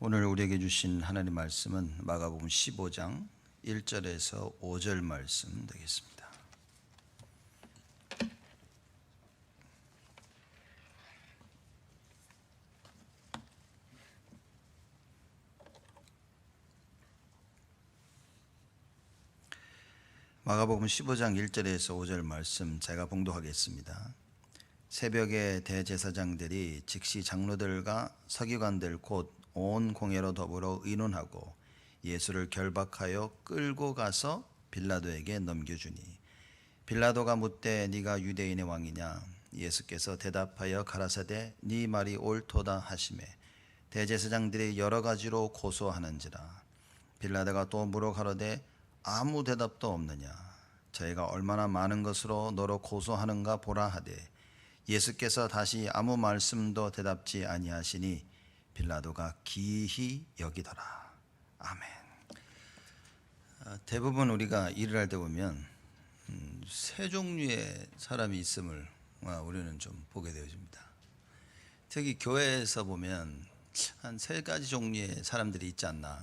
오늘 우리에게 주신 하나님 말씀은 마가복음 15장 1절에서 5절 말씀 되겠습니다. 마가복음 15장 1절에서 5절 말씀 제가 봉독하겠습니다. 새벽에 대제사장들이 즉시 장로들과 서기관들 곧 온 공회로 더불어 의논하고 예수를 결박하여 끌고 가서 빌라도에게 넘겨주니 빌라도가 묻되 네가 유대인의 왕이냐? 예수께서 대답하여 가라사대 네 말이 옳도다 하시매 대제사장들이 여러 가지로 고소하는지라. 빌라도가 또 물어 가로되 아무 대답도 없느냐? 저희가 얼마나 많은 것으로 너로 고소하는가 보라 하되 예수께서 다시 아무 말씀도 대답지 아니하시니 빌라도가 기이히 여기더라. 아멘. 대부분 우리가 일을 할 때 보면 세 종류의 사람이 있음을 우리는 좀 보게 되어집니다. 특히 교회에서 보면 한 세 가지 종류의 사람들이 있지 않나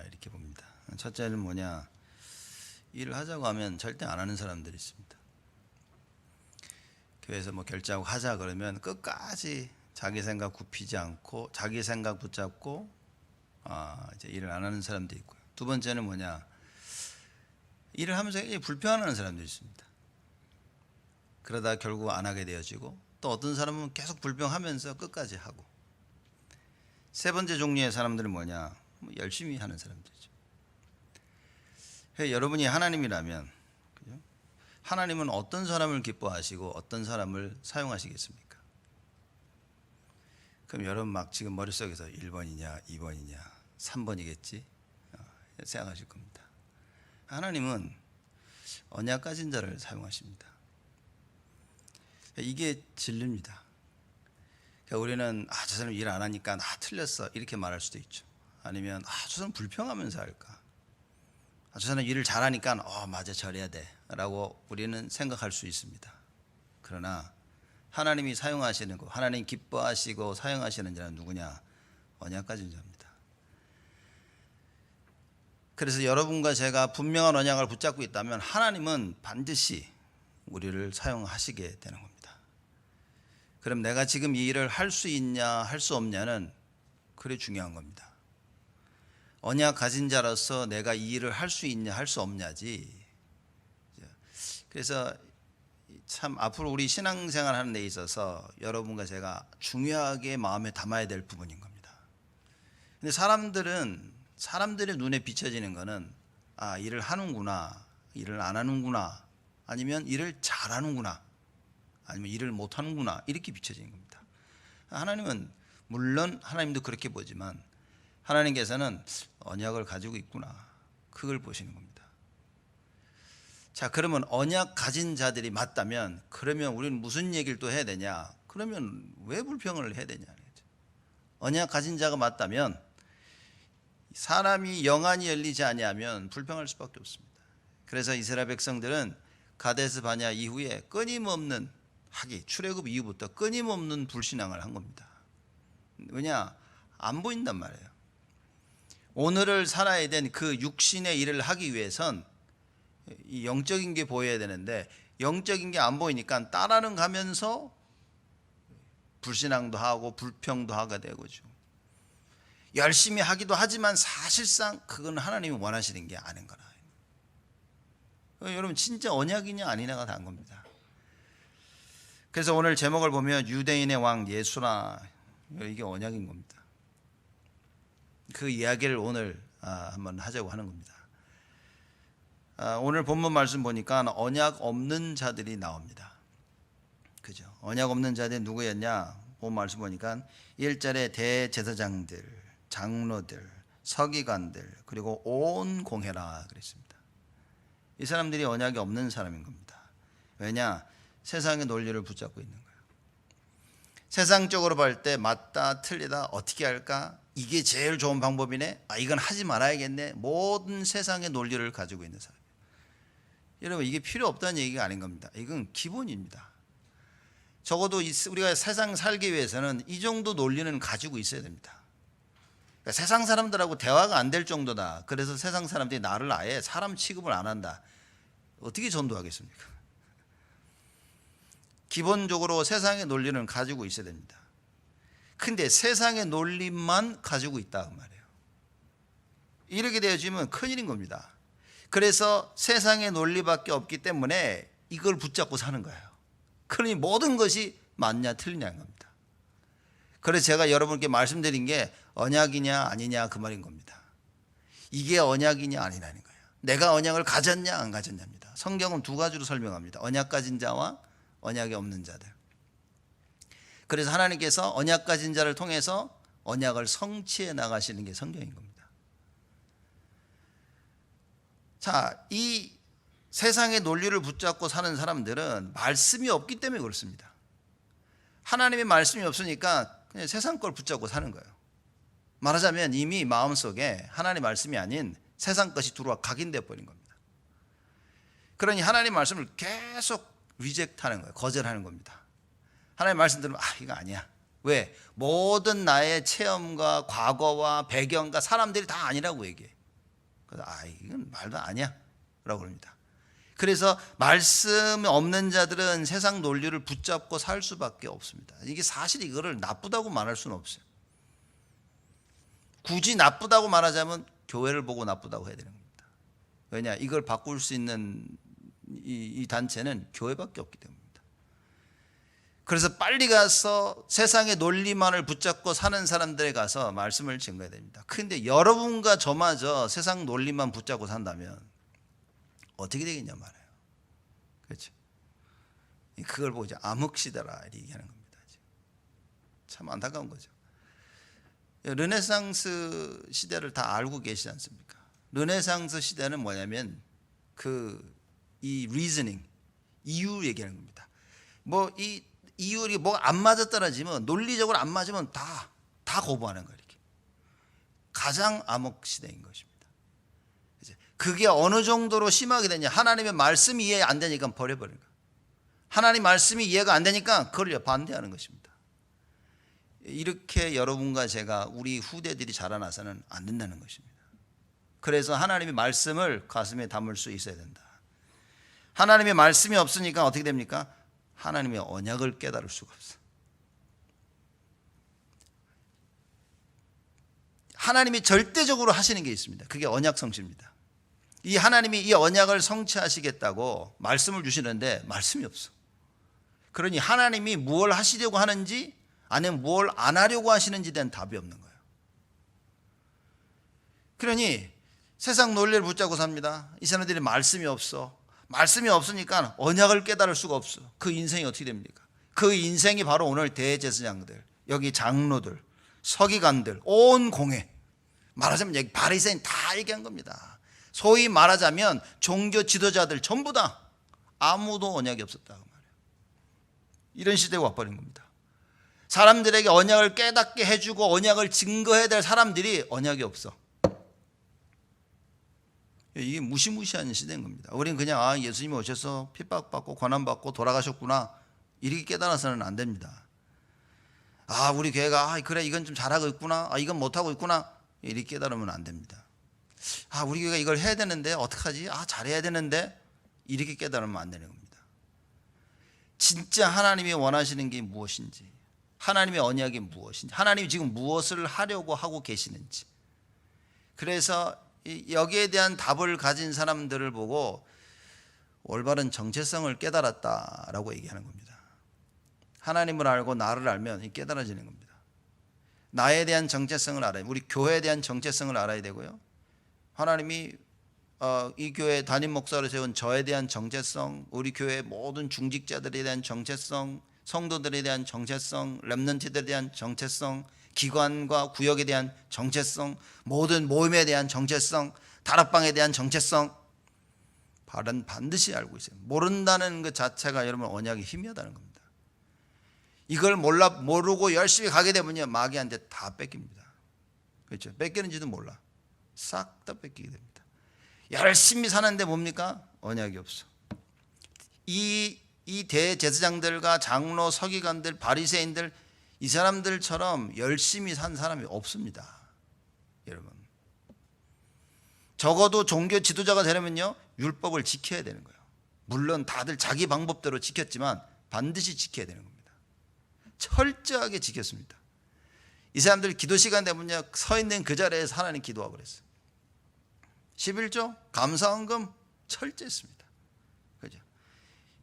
이렇게 봅니다. 첫째는 뭐냐? 일을 하자고 하면 절대 안 하는 사람들이 있습니다. 교회에서 뭐 결제하고 하자 그러면 끝까지 자기 생각 굽히지 않고 자기 생각 붙잡고 이제 일을 안 하는 사람도 있고요. 두 번째는 뭐냐? 일을 하면서 불평하는 사람도 있습니다. 그러다 결국 안 하게 되어지고 또 어떤 사람은 계속 불평하면서 끝까지 하고. 세 번째 종류의 사람들은 뭐냐? 열심히 하는 사람들이죠. 여러분이 하나님이라면 그죠? 하나님은 어떤 사람을 기뻐하시고 어떤 사람을 사용하시겠습니까? 그럼 여러분 막 지금 머릿속에서 1번이냐 2번이냐 3번이겠지 생각하실 겁니다. 하나님은 언약 가진 자를 사용하십니다. 이게 진리입니다. 그러니까 우리는 저 사람 일 안 하니까 틀렸어 이렇게 말할 수도 있죠. 아니면 저 사람 불평하면서 할까? 저 사람 일을 잘하니까 맞아 저래야 돼 라고 우리는 생각할 수 있습니다. 그러나 하나님이 사용하시는 거, 하나님 기뻐하시고 사용하시는 자는 누구냐? 언약 가진 자입니다. 그래서 여러분과 제가 분명한 언약을 붙잡고 있다면 하나님은 반드시 우리를 사용하시게 되는 겁니다. 그럼 내가 지금 이 일을 할 수 있냐 할 수 없냐는 그게 중요한 겁니다. 언약 가진 자로서 내가 이 일을 할 수 있냐 할 수 없냐지. 그래서 참 앞으로 우리 신앙생활 하는 데 있어서 여러분과 제가 중요하게 마음에 담아야 될 부분인 겁니다. 근데 사람들의 눈에 비춰지는 거는 일을 하는구나, 일을 안 하는구나, 아니면 일을 잘하는구나, 아니면 일을 못 하는구나 이렇게 비춰지는 겁니다. 하나님은 물론 하나님도 그렇게 보지만 하나님께서는 언약을 가지고 있구나 그걸 보시는 겁니다. 자, 그러면 언약 가진 자들이 맞다면 그러면 우리는 무슨 얘기를 또 해야 되냐? 그러면 왜 불평을 해야 되냐? 언약 가진 자가 맞다면 사람이 영안이 열리지 아니하면 불평할 수밖에 없습니다. 그래서 이스라엘 백성들은 가데스 바냐 이후에 끊임없는 출애굽 이후부터 끊임없는 불신앙을 한 겁니다. 왜냐? 안 보인단 말이에요. 오늘을 살아야 된 그 육신의 일을 하기 위해선 이 영적인 게 보여야 되는데 영적인 게 안 보이니까 따라는 가면서 불신앙도 하고 불평도 하게 되고죠. 열심히 하기도 하지만 사실상 그건 하나님이 원하시는 게 아닌 거라. 여러분 진짜 언약이냐 아니냐가 다른 겁니다. 그래서 오늘 제목을 보면 유대인의 왕 예수나 이게 언약인 겁니다. 그 이야기를 오늘 한번 하자고 하는 겁니다. 오늘 본문 말씀 보니까 언약 없는 자들이 나옵니다. 그죠? 언약 없는 자들이 누구였냐? 본문 말씀 보니까 1절에 대제사장들, 장로들, 서기관들 그리고 온 공회라 그랬습니다. 이 사람들이 언약이 없는 사람인 겁니다. 왜냐? 세상의 논리를 붙잡고 있는 거예요. 세상적으로 볼 때 맞다 틀리다 어떻게 할까? 이게 제일 좋은 방법이네? 이건 하지 말아야겠네? 모든 세상의 논리를 가지고 있는 사람. 여러분 이게 필요 없다는 얘기가 아닌 겁니다. 이건 기본입니다. 적어도 우리가 세상 살기 위해서는 이 정도 논리는 가지고 있어야 됩니다. 그러니까 세상 사람들하고 대화가 안 될 정도다. 그래서 세상 사람들이 나를 아예 사람 취급을 안 한다. 어떻게 전도하겠습니까? 기본적으로 세상의 논리는 가지고 있어야 됩니다. 근데 세상의 논리만 가지고 있다 그 말이에요. 이렇게 되어지면 큰일인 겁니다. 그래서 세상의 논리밖에 없기 때문에 이걸 붙잡고 사는 거예요. 그러니 모든 것이 맞냐 틀리냐는 겁니다. 그래서 제가 여러분께 말씀드린 게 언약이냐 아니냐 그 말인 겁니다. 이게 언약이냐 아니냐는 거예요. 내가 언약을 가졌냐 안 가졌냐입니다. 성경은 두 가지로 설명합니다. 언약 가진 자와 언약이 없는 자들. 그래서 하나님께서 언약 가진 자를 통해서 언약을 성취해 나가시는 게 성경인 겁니다. 자, 이 세상의 논리를 붙잡고 사는 사람들은 말씀이 없기 때문에 그렇습니다. 하나님의 말씀이 없으니까 그냥 세상 걸 붙잡고 사는 거예요. 말하자면 이미 마음속에 하나님의 말씀이 아닌 세상 것이 들어와 각인되어 버린 겁니다. 그러니 하나님의 말씀을 계속 리젝트하는 거예요. 거절하는 겁니다. 하나님의 말씀 들으면 이거 아니야. 왜? 모든 나의 체험과 과거와 배경과 사람들이 다 아니라고 얘기해. 그래서 이건 말도 아니야 라고 그럽니다. 그래서 말씀 없는 자들은 세상 논리를 붙잡고 살 수밖에 없습니다. 이게 사실 이거를 나쁘다고 말할 수는 없어요. 굳이 나쁘다고 말하자면 교회를 보고 나쁘다고 해야 되는 겁니다. 왜냐? 이걸 바꿀 수 있는 이 단체는 교회밖에 없기 때문입니다. 그래서 빨리 가서 세상의 논리만을 붙잡고 사는 사람들에 가서 말씀을 증거해야 됩니다. 그런데 여러분과 저마저 세상 논리만 붙잡고 산다면 어떻게 되겠냐 말이에요. 그렇죠? 그걸 보고 이제 암흑시대라 얘기하는 겁니다. 참 안타까운 거죠. 르네상스 시대를 다 알고 계시지 않습니까? 르네상스 시대는 뭐냐면 이 리즈닝, 이유 얘기하는 겁니다. 이 이율이 뭐가 안 맞아 떨어지면, 논리적으로 안 맞으면 다 거부하는 거예요. 이렇게. 가장 암흑 시대인 것입니다. 그게 어느 정도로 심하게 되냐? 하나님의 말씀이 이해 안 되니까 버려버리는 거예요. 하나님 말씀이 이해가 안 되니까 그걸 반대하는 것입니다. 이렇게 여러분과 제가 우리 후대들이 자라나서는 안 된다는 것입니다. 그래서 하나님의 말씀을 가슴에 담을 수 있어야 된다. 하나님의 말씀이 없으니까 어떻게 됩니까? 하나님의 언약을 깨달을 수가 없어. 하나님이 절대적으로 하시는 게 있습니다. 그게 언약 성취입니다. 이 하나님이 이 언약을 성취하시겠다고 말씀을 주시는데 말씀이 없어. 그러니 하나님이 무엇을 하시려고 하는지 아니면 뭘 안 하려고 하시는지에 대한 답이 없는 거예요. 그러니 세상 논리를 붙잡고 삽니다. 이 사람들이 말씀이 없어. 말씀이 없으니까 언약을 깨달을 수가 없어. 그 인생이 어떻게 됩니까? 그 인생이 바로 오늘 대제사장들, 여기 장로들, 서기관들, 온 공회, 말하자면 여기 바리새인 다 얘기한 겁니다. 소위 말하자면 종교 지도자들 전부 다 아무도 언약이 없었다고 말해요. 이런 시대가 와버린 겁니다. 사람들에게 언약을 깨닫게 해주고 언약을 증거해야 될 사람들이 언약이 없어. 이게 무시무시한 시대인 겁니다. 우리는 그냥 예수님이 오셔서 핍박받고 고난받고 돌아가셨구나 이렇게 깨달아서는 안 됩니다. 우리 교회가 그래 이건 좀 잘하고 있구나, 이건 못하고 있구나 이렇게 깨달으면 안 됩니다. 우리 교회가 이걸 해야 되는데 어떡하지? 잘해야 되는데 이렇게 깨달으면 안 되는 겁니다. 진짜 하나님이 원하시는 게 무엇인지, 하나님의 언약이 무엇인지, 하나님이 지금 무엇을 하려고 하고 계시는지, 그래서 여기에 대한 답을 가진 사람들을 보고 올바른 정체성을 깨달았다라고 얘기하는 겁니다. 하나님을 알고 나를 알면 깨달아지는 겁니다. 나에 대한 정체성을 알아야, 우리 교회에 대한 정체성을 알아야 되고요. 하나님이 이 교회 담임 목사로 세운 저에 대한 정체성, 우리 교회 모든 중직자들에 대한 정체성, 성도들에 대한 정체성, 렘넌트들에 대한 정체성, 기관과 구역에 대한 정체성, 모든 모임에 대한 정체성, 다락방에 대한 정체성, 반드시 알고 있어요. 모른다는 것 자체가 여러분 언약이 희미하다는 겁니다. 이걸 모르고 열심히 가게 되면요, 마귀한테 다 뺏깁니다. 그렇죠? 뺏기는지도 몰라. 싹 다 뺏기게 됩니다. 열심히 사는데 뭡니까? 언약이 없어. 이 대제사장들과 장로, 서기관들, 바리새인들, 이 사람들처럼 열심히 산 사람이 없습니다. 여러분. 적어도 종교 지도자가 되려면요, 율법을 지켜야 되는 거예요. 물론 다들 자기 방법대로 지켰지만 반드시 지켜야 되는 겁니다. 철저하게 지켰습니다. 이 사람들 기도 시간 되면요, 서 있는 그 자리에서 하나님 기도하고 그랬어요. 11조 감사헌금 철저했습니다. 그죠?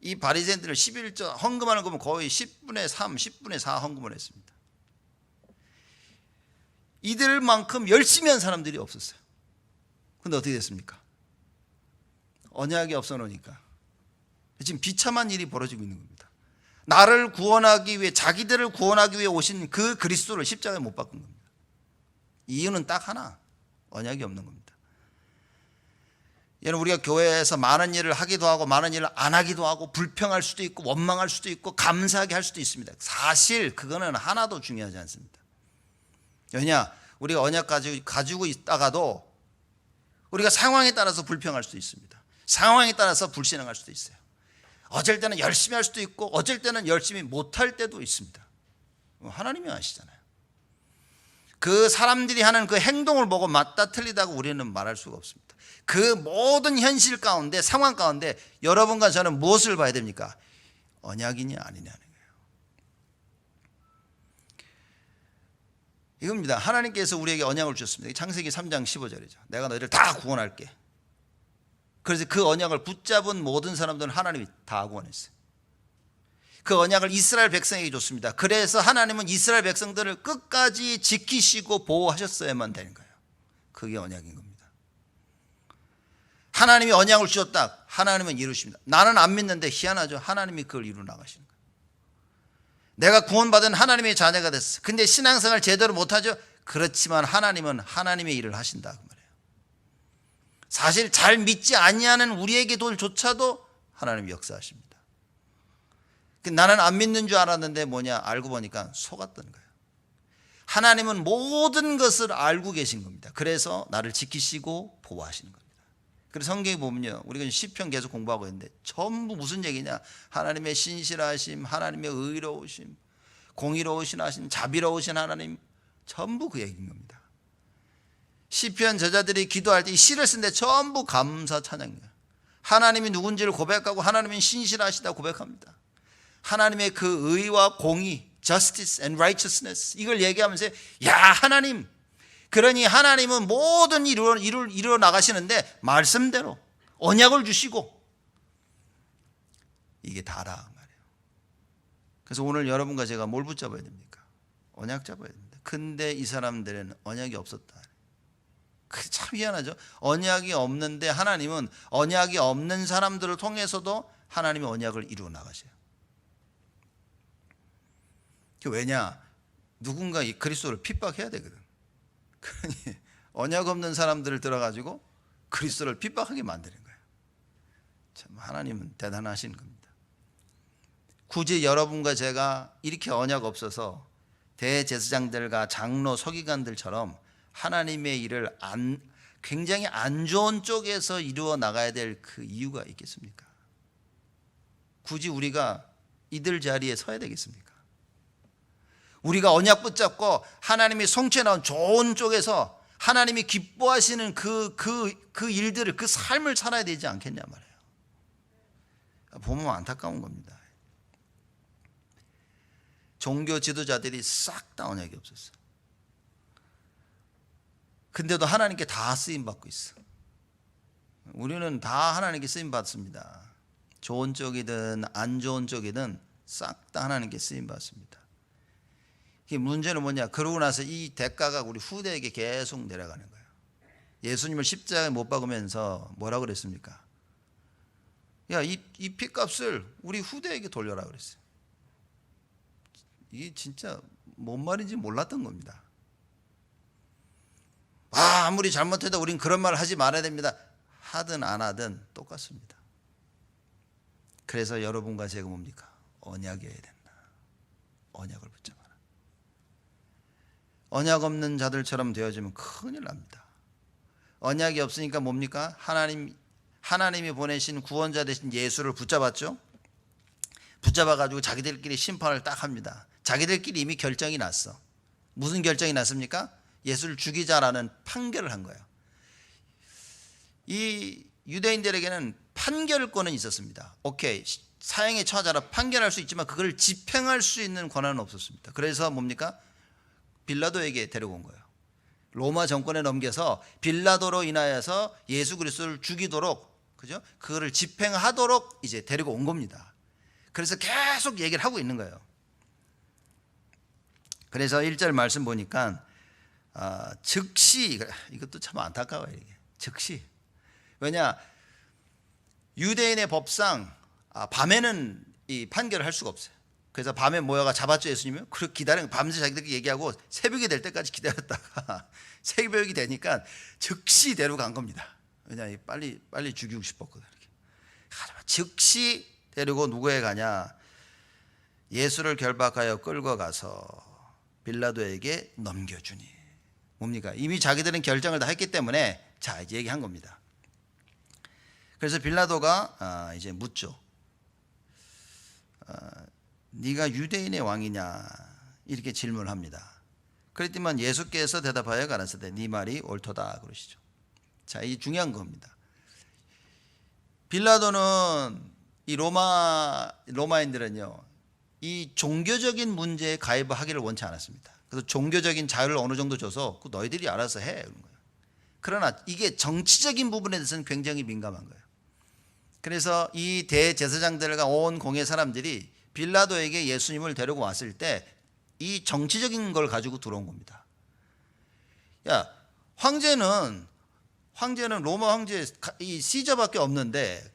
이 바리새인들은 11조 헌금하는 거면 거의 10분의 3, 10분의 4 헌금을 했습니다. 이들만큼 열심히 한 사람들이 없었어요. 근데 어떻게 됐습니까? 언약이 없어 놓으니까 지금 비참한 일이 벌어지고 있는 겁니다. 나를 구원하기 위해, 자기들을 구원하기 위해 오신 그 그리스도를 십자가에 못 박은 겁니다. 이유는 딱 하나, 언약이 없는 겁니다. 여러분, 우리가 교회에서 많은 일을 하기도 하고 많은 일을 안 하기도 하고 불평할 수도 있고 원망할 수도 있고 감사하게 할 수도 있습니다. 사실 그거는 하나도 중요하지 않습니다. 왜냐, 우리가 언약 가지고 있다가도 우리가 상황에 따라서 불평할 수도 있습니다. 상황에 따라서 불신앙할 수도 있어요. 어쩔 때는 열심히 할 수도 있고 어쩔 때는 열심히 못할 때도 있습니다. 하나님이 아시잖아요. 그 사람들이 하는 그 행동을 보고 맞다 틀리다고 우리는 말할 수가 없습니다. 그 모든 현실 가운데, 상황 가운데 여러분과 저는 무엇을 봐야 됩니까? 언약이냐 아니냐는 거예요. 이겁니다. 하나님께서 우리에게 언약을 주셨습니다. 창세기 3장 15절이죠. 내가 너희를 다 구원할게. 그래서 그 언약을 붙잡은 모든 사람들은 하나님이 다 구원했어요. 그 언약을 이스라엘 백성에게 줬습니다. 그래서 하나님은 이스라엘 백성들을 끝까지 지키시고 보호하셨어야만 되는 거예요. 그게 언약인 겁니다. 하나님이 언약을 주셨다. 하나님은 이루십니다. 나는 안 믿는데 희한하죠. 하나님이 그걸 이루어 나가시는 거예요. 내가 구원받은 하나님의 자녀가 됐어. 근데 신앙생활 제대로 못하죠. 그렇지만 하나님은 하나님의 일을 하신다 그 말이에요. 사실 잘 믿지 아니하는 우리에게조차도 하나님이 역사하십니다. 나는 안 믿는 줄 알았는데 뭐냐, 알고 보니까 속았던 거예요. 하나님은 모든 것을 알고 계신 겁니다. 그래서 나를 지키시고 보호하시는 겁니다. 그래서 성경에 보면요, 우리가 시편 계속 공부하고 있는데 전부 무슨 얘기냐, 하나님의 신실하심, 하나님의 의로우심, 공의로우신 하심, 자비로우신 하나님, 전부 그 얘기인 겁니다. 시편 저자들이 기도할 때 이 시를 쓴데 전부 감사 찬양이에요. 하나님이 누군지를 고백하고 하나님은 신실하시다 고백합니다. 하나님의 그 의와 공의, justice and righteousness, 이걸 얘기하면서 야 하나님, 그러니 하나님은 모든 일을 이루어 나가시는데 말씀대로 언약을 주시고 이게 다라 말이에요. 그래서 오늘 여러분과 제가 뭘 붙잡아야 됩니까? 언약 잡아야 됩니다. 근데 이 사람들은 언약이 없었다. 참 희한하죠. 언약이 없는데 하나님은 언약이 없는 사람들을 통해서도 하나님의 언약을 이루어 나가셔요. 왜냐, 누군가 이 그리스도를 핍박해야 되거든. 그러니 언약 없는 사람들을 들어가지고 그리스도를 핍박하게 만드는 거예요. 참 하나님은 대단하신 겁니다. 굳이 여러분과 제가 이렇게 언약 없어서 대제사장들과 장로, 서기관들처럼 하나님의 일을 굉장히 안 좋은 쪽에서 이루어 나가야 될 그 이유가 있겠습니까? 굳이 우리가 이들 자리에 서야 되겠습니까? 우리가 언약 붙잡고 하나님이 성취해 나온 좋은 쪽에서 하나님이 기뻐하시는 그 일들을, 그 삶을 살아야 되지 않겠냐 말이에요. 보면 안타까운 겁니다. 종교 지도자들이 싹 다 언약이 없었어요. 근데도 하나님께 다 쓰임받고 있어. 우리는 다 하나님께 쓰임받습니다. 좋은 쪽이든 안 좋은 쪽이든 싹 다 하나님께 쓰임받습니다. 이게 문제는 뭐냐, 그러고 나서 이 대가가 우리 후대에게 계속 내려가는 거예요. 예수님을 십자가에 못 박으면서 뭐라 그랬습니까? 야, 이 핏값을 우리 후대에게 돌려라 그랬어요. 이게 진짜 뭔 말인지 몰랐던 겁니다. 아무리 잘못해도 우린 그런 말 하지 말아야 됩니다. 하든 안 하든 똑같습니다. 그래서 여러분과 제가 뭡니까? 언약이어야 된다. 언약을 붙잡아라. 언약 없는 자들처럼 되어지면 큰일 납니다. 언약이 없으니까 뭡니까? 하나님이 보내신 구원자 되신 예수를 붙잡았죠. 붙잡아가지고 자기들끼리 심판을 딱 합니다. 자기들끼리 이미 결정이 났어. 무슨 결정이 났습니까? 예수를 죽이자라는 판결을 한 거예요. 이 유대인들에게는 판결권은 있었습니다. 오케이, 사형에 처하자라 판결할 수 있지만 그걸 집행할 수 있는 권한은 없었습니다. 그래서 뭡니까? 빌라도에게 데려온 거예요. 로마 정권에 넘겨서 빌라도로 인하여서 예수 그리스도를 죽이도록, 그죠? 그거를 집행하도록 이제 데리고 온 겁니다. 그래서 계속 얘기를 하고 있는 거예요. 그래서 1절 말씀 보니까 즉시, 이것도 참 안타까워요. 이게 즉시. 왜냐, 유대인의 법상 밤에는 이 판결을 할 수가 없어요. 그래서 밤에 모여가 잡았죠 예수님을. 그렇게 기다리는, 밤새 자기들끼리 얘기하고 새벽이 될 때까지 기다렸다가 새벽이 되니까 즉시 데려간 겁니다. 왜냐, 빨리 죽이고 싶었거든. 이렇게. 즉시 데리고 누구에 가냐? 예수를 결박하여 끌고 가서 빌라도에게 넘겨주니. 뭡니까? 이미 자기들은 결정을 다 했기 때문에 자, 이제 얘기한 겁니다. 그래서 빌라도가 이제 묻죠. 네가 유대인의 왕이냐? 이렇게 질문을 합니다. 그랬더니 예수께서 대답하여 가라사대 네 말이 옳도다 그러시죠. 자, 이 중요한 겁니다. 빌라도는 이 로마인들은요, 이 종교적인 문제에 가입하기를 원치 않았습니다. 그래서 종교적인 자유를 어느 정도 줘서 너희들이 알아서 해 그런 거예요. 그러나 이게 정치적인 부분에 대해서는 굉장히 민감한 거예요. 그래서 이 대제사장들과 온 공회 사람들이 빌라도에게 예수님을 데리고 왔을 때 이 정치적인 걸 가지고 들어온 겁니다. 야, 황제는 로마 황제 이 시저밖에 없는데,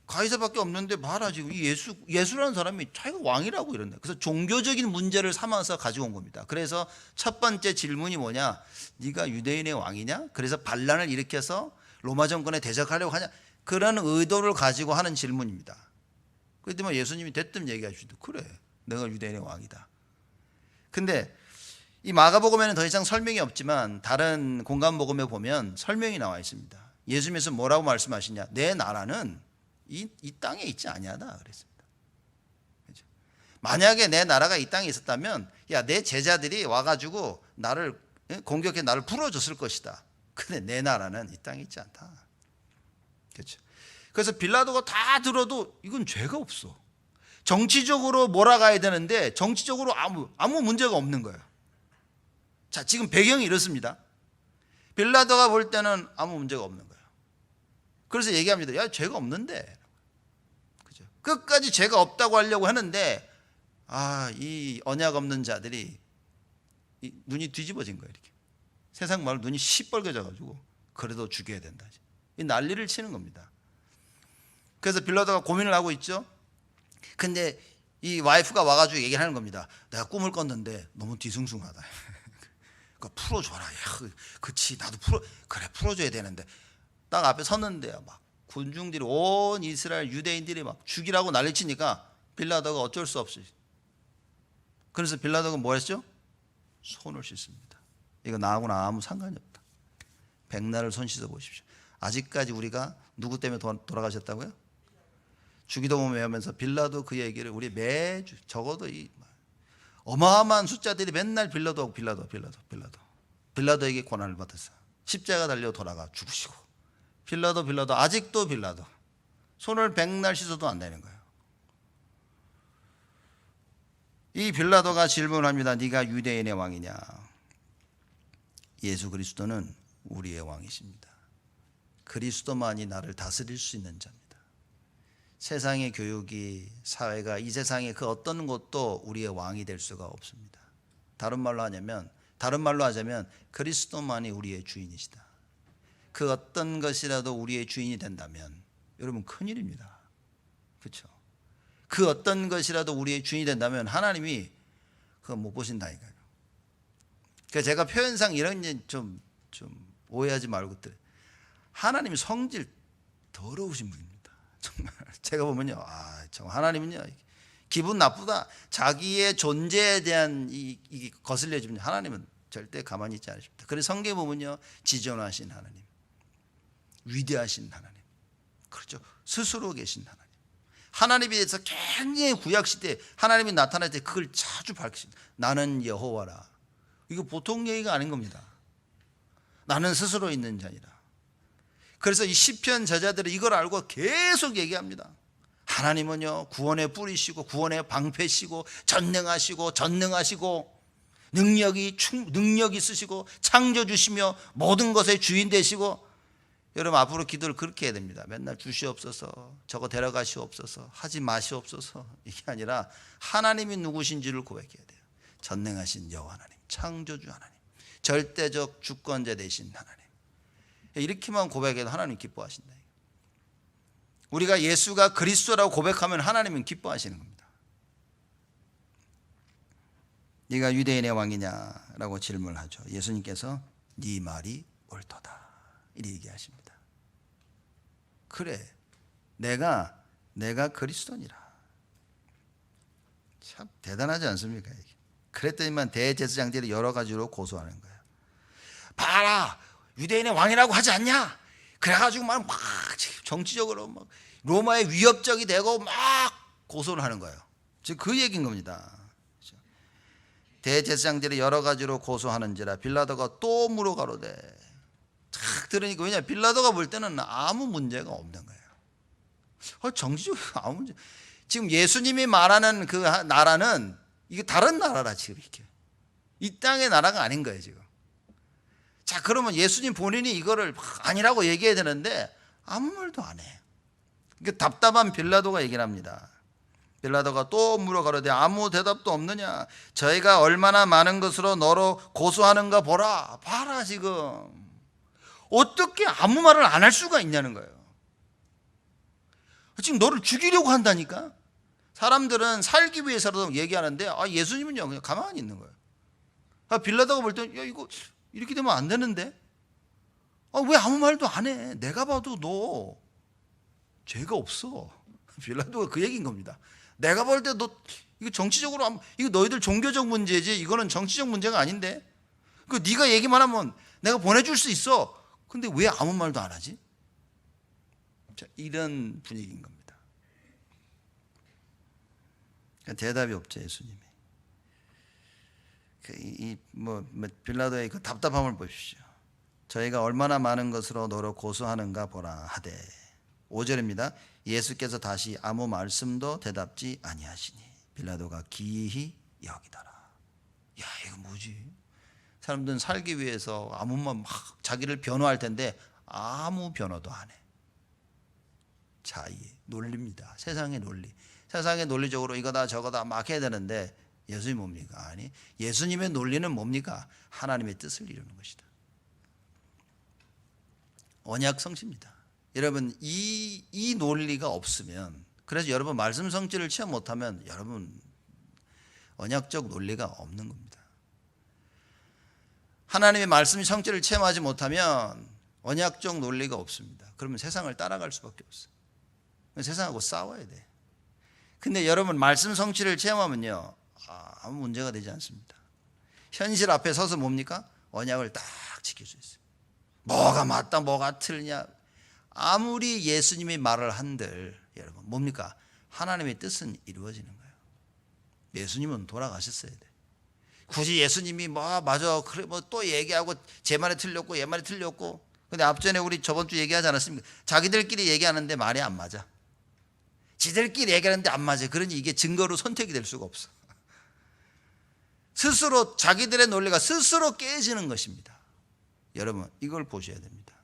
가이사밖에 없는데 봐라, 지금 이 예수라는 사람이 자기가 왕이라고 이런다. 그래서 종교적인 문제를 삼아서 가지고 온 겁니다. 그래서 첫 번째 질문이 뭐냐? 네가 유대인의 왕이냐? 그래서 반란을 일으켜서 로마 정권에 대적하려고 하냐? 그런 의도를 가지고 하는 질문입니다. 그랬더니 예수님이 대뜸 얘기하시죠. 그래, 내가 유대인의 왕이다. 근데 이 마가복음에는 더 이상 설명이 없지만 다른 공간복음에 보면 설명이 나와 있습니다. 예수님께서 뭐라고 말씀하시냐? 내 나라는 이 땅에 있지 아니하다 그랬습니다. 그렇죠? 만약에 내 나라가 이 땅에 있었다면, 야, 내 제자들이 와가지고 나를 공격해 나를 풀어줬을 것이다. 근데 내 나라는 이 땅에 있지 않다. 그렇죠? 그래서 빌라도가 다 들어도 이건 죄가 없어. 정치적으로 몰아가야 되는데 정치적으로 아무 문제가 없는 거예요. 자, 지금 배경이 이렇습니다. 빌라도가 볼 때는 아무 문제가 없는 거예요. 그래서 얘기합니다. 야, 죄가 없는데. 그죠? 끝까지 죄가 없다고 하려고 하는데, 이 언약 없는 자들이 눈이 뒤집어진 거예요. 이렇게. 세상 말로 눈이 시뻘개져가지고, 그래도 죽여야 된다. 이 난리를 치는 겁니다. 그래서 빌라도가 고민을 하고 있죠. 근데 이 와이프가 와가지고 얘기를 하는 겁니다. 내가 꿈을 꿨는데 너무 뒤숭숭하다. 그러니까 풀어줘라. 야, 그치, 나도 풀어줘야 되는데. 딱 앞에 섰는데요, 막 군중들이, 온 이스라엘 유대인들이 막 죽이라고 난리치니까 빌라도가 어쩔 수 없이. 그래서 빌라도가 뭐 했죠? 손을 씻습니다. 이거 나하고는 아무 상관이 없다. 백날을 손 씻어 보십시오. 아직까지 우리가 누구 때문에 돌아가셨다고요? 주기도문 외우면서 빌라도 그 얘기를 우리 매주, 적어도 이 어마어마한 숫자들이 맨날 빌라도에게 고난을 받았어요. 십자가 달려 돌아가 죽으시고, 빌라도 아직도 빌라도 손을 백날 씻어도 안 되는 거예요. 이 빌라도가 질문합니다. 네가 유대인의 왕이냐? 예수 그리스도는 우리의 왕이십니다. 그리스도만이 나를 다스릴 수 있는 자입니다. 세상의 교육이, 사회가, 이 세상의 그 어떤 것도 우리의 왕이 될 수가 없습니다. 다른 말로 하자면 그리스도만이 우리의 주인이시다. 그 어떤 것이라도 우리의 주인이 된다면 여러분 큰일입니다. 그렇죠? 그 어떤 것이라도 우리의 주인이 된다면 하나님이 그거 못 보신다니까요. 그래서 제가 표현상 이런 좀 오해하지 말고 들어요. 하나님이 성질 더러우신 분입니다. 정말 제가 보면요, 정말 하나님은요, 기분 나쁘다, 자기의 존재에 대한 이 거슬려지면 하나님은 절대 가만히 있지 않으십니다. 그래서 성경에 보면요, 지존하신 하나님, 위대하신 하나님, 그렇죠, 스스로 계신 하나님, 하나님에 대해서 굉장히 구약시대에 하나님이 나타날 때 그걸 자주 밝히십니다. 나는 여호와라. 이거 보통 얘기가 아닌 겁니다. 나는 스스로 있는 자니라. 그래서 이 시편 저자들은 이걸 알고 계속 얘기합니다. 하나님은요, 구원의 뿌리시고 구원의 방패시고 전능하시고 능력 있으시고 창조주시며 모든 것의 주인 되시고. 여러분 앞으로 기도를 그렇게 해야 됩니다. 맨날 주시옵소서, 저거 데려가시옵소서, 하지 마시옵소서. 이게 아니라 하나님이 누구신지를 고백해야 돼요. 전능하신 여호와 하나님, 창조주 하나님, 절대적 주권자 되신 하나님. 이렇게만 고백해도 하나님 기뻐하신다. 우리가 예수가 그리스도라고 고백하면 하나님은 기뻐하시는 겁니다. 네가 유대인의 왕이냐라고 질문을 하죠. 예수님께서 네 말이 옳도다 이렇게 얘기하십니다. 그래, 내가 그리스도니라. 참 대단하지 않습니까? 그랬더니만 대제사장들이 여러 가지로 고소하는 거예요. 봐라, 유대인의 왕이라고 하지 않냐? 그래가지고 막 정치적으로 막 로마의 위협적이 되고 막 고소를 하는 거예요. 즉 그 얘기인 겁니다. 대제사장들이 여러 가지로 고소하는지라 빌라도가 또 물어가로되. 탁 들으니까, 왜냐, 빌라도가 볼 때는 아무 문제가 없는 거예요. 정치적으로 아무 문제. 지금 예수님이 말하는 그 나라는 이게 다른 나라라. 지금 이렇게 이 땅의 나라가 아닌 거예요 지금. 자, 그러면 예수님 본인이 이거를 아니라고 얘기해야 되는데 아무 말도 안 해. 그러니까 답답한 빌라도가 얘기를 합니다. 빌라도가 또 물어가로되 아무 대답도 없느냐? 저희가 얼마나 많은 것으로 너로 고소하는가 보라. 봐라, 지금 어떻게 아무 말을 안 할 수가 있냐는 거예요. 지금 너를 죽이려고 한다니까. 사람들은 살기 위해서라도 얘기하는데 예수님은요 그냥 가만히 있는 거예요. 빌라도가 볼 때 야, 이거 이렇게 되면 안 되는데 왜 아무 말도 안 해? 내가 봐도 너 죄가 없어. 빌라도가 그 얘기인 겁니다. 내가 볼 때 너 이거 정치적으로 이거 너희들 종교적 문제지 이거는 정치적 문제가 아닌데 그 네가 얘기만 하면 내가 보내줄 수 있어. 근데 왜 아무 말도 안 하지? 자, 이런 분위기인 겁니다. 대답이 없죠 예수님이. 빌라도의 그 답답함을 보십시오. 저희가 얼마나 많은 것으로 너를 고소하는가 보라 하되. 5절입니다. 예수께서 다시 아무 말씀도 대답지 아니하시니 빌라도가 기이히 여기더라. 야, 이거 뭐지? 사람들은 살기 위해서 아무 말 막 자기를 변호할 텐데 아무 변호도 안 해. 자의, 논리입니다. 세상의 논리. 세상의 논리적으로 이거다 저거다 막 해야 되는데 예수님이 뭡니까? 아니, 예수님의 논리는 뭡니까? 하나님의 뜻을 이루는 것이다. 언약 성취입니다. 여러분 이 논리가 없으면, 그래서 여러분 말씀 성취를 체험 못하면 여러분 언약적 논리가 없는 겁니다. 하나님의 말씀 성취를 체험하지 못하면 언약적 논리가 없습니다. 그러면 세상을 따라갈 수밖에 없어요. 세상하고 싸워야 돼. 근데 여러분 말씀 성취를 체험하면요 아무 문제가 되지 않습니다. 현실 앞에 서서 뭡니까? 언약을 딱 지킬 수 있어요. 뭐가 맞다 뭐가 틀리냐, 아무리 예수님이 말을 한들 여러분 뭡니까? 하나님의 뜻은 이루어지는 거예요. 예수님은 돌아가셨어야 돼. 굳이 예수님이 맞아 그래 또 얘기하고 제 말이 틀렸고 얘 말이 틀렸고. 근데 앞전에 우리 저번 주 얘기하지 않았습니까? 자기들끼리 얘기하는데 말이 안 맞아. 지들끼리 얘기하는데 안 맞아. 그러니 이게 증거로 선택이 될 수가 없어. 스스로 자기들의 논리가 스스로 깨지는 것입니다. 여러분 이걸 보셔야 됩니다.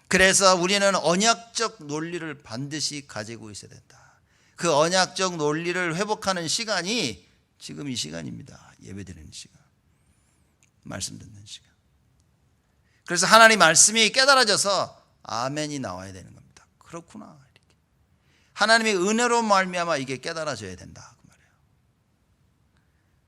그래서 우리는 언약적 논리를 반드시 가지고 있어야 된다. 그 언약적 논리를 회복하는 시간이 지금 이 시간입니다. 예배드리는 시간, 말씀 듣는 시간. 그래서 하나님 말씀이 깨달아져서 아멘이 나와야 되는 겁니다. 그렇구나 이렇게. 하나님의 은혜로 말미암아 이게 깨달아져야 된다 그 말이에요.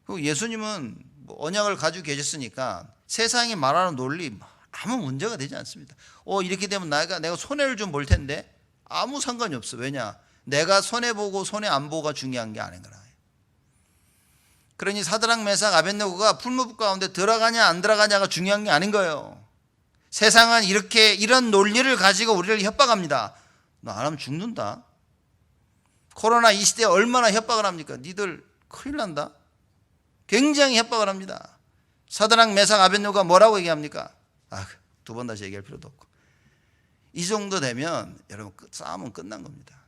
그리고 예수님은 언약을 가지고 계셨으니까 세상이 말하는 논리 아무 문제가 되지 않습니다. 이렇게 되면 내가 손해를 좀 볼 텐데 아무 상관이 없어. 왜냐? 내가 손해보고 손해 안 보고가 중요한 게 아닌 거라. 그러니 사드락 메삭 아벳네고가 풀무불 가운데 들어가냐 안 들어가냐가 중요한 게 아닌 거예요. 세상은 이런 논리를 가지고 우리를 협박합니다. 너 안 하면 죽는다. 코로나 이 시대에 얼마나 협박을 합니까? 니들 큰일 난다. 굉장히 협박을 합니다. 사드락 메삭 아벳느고가 뭐라고 얘기합니까? 두 번 다시 얘기할 필요도 없고, 이 정도 되면 여러분 싸움은 끝난 겁니다.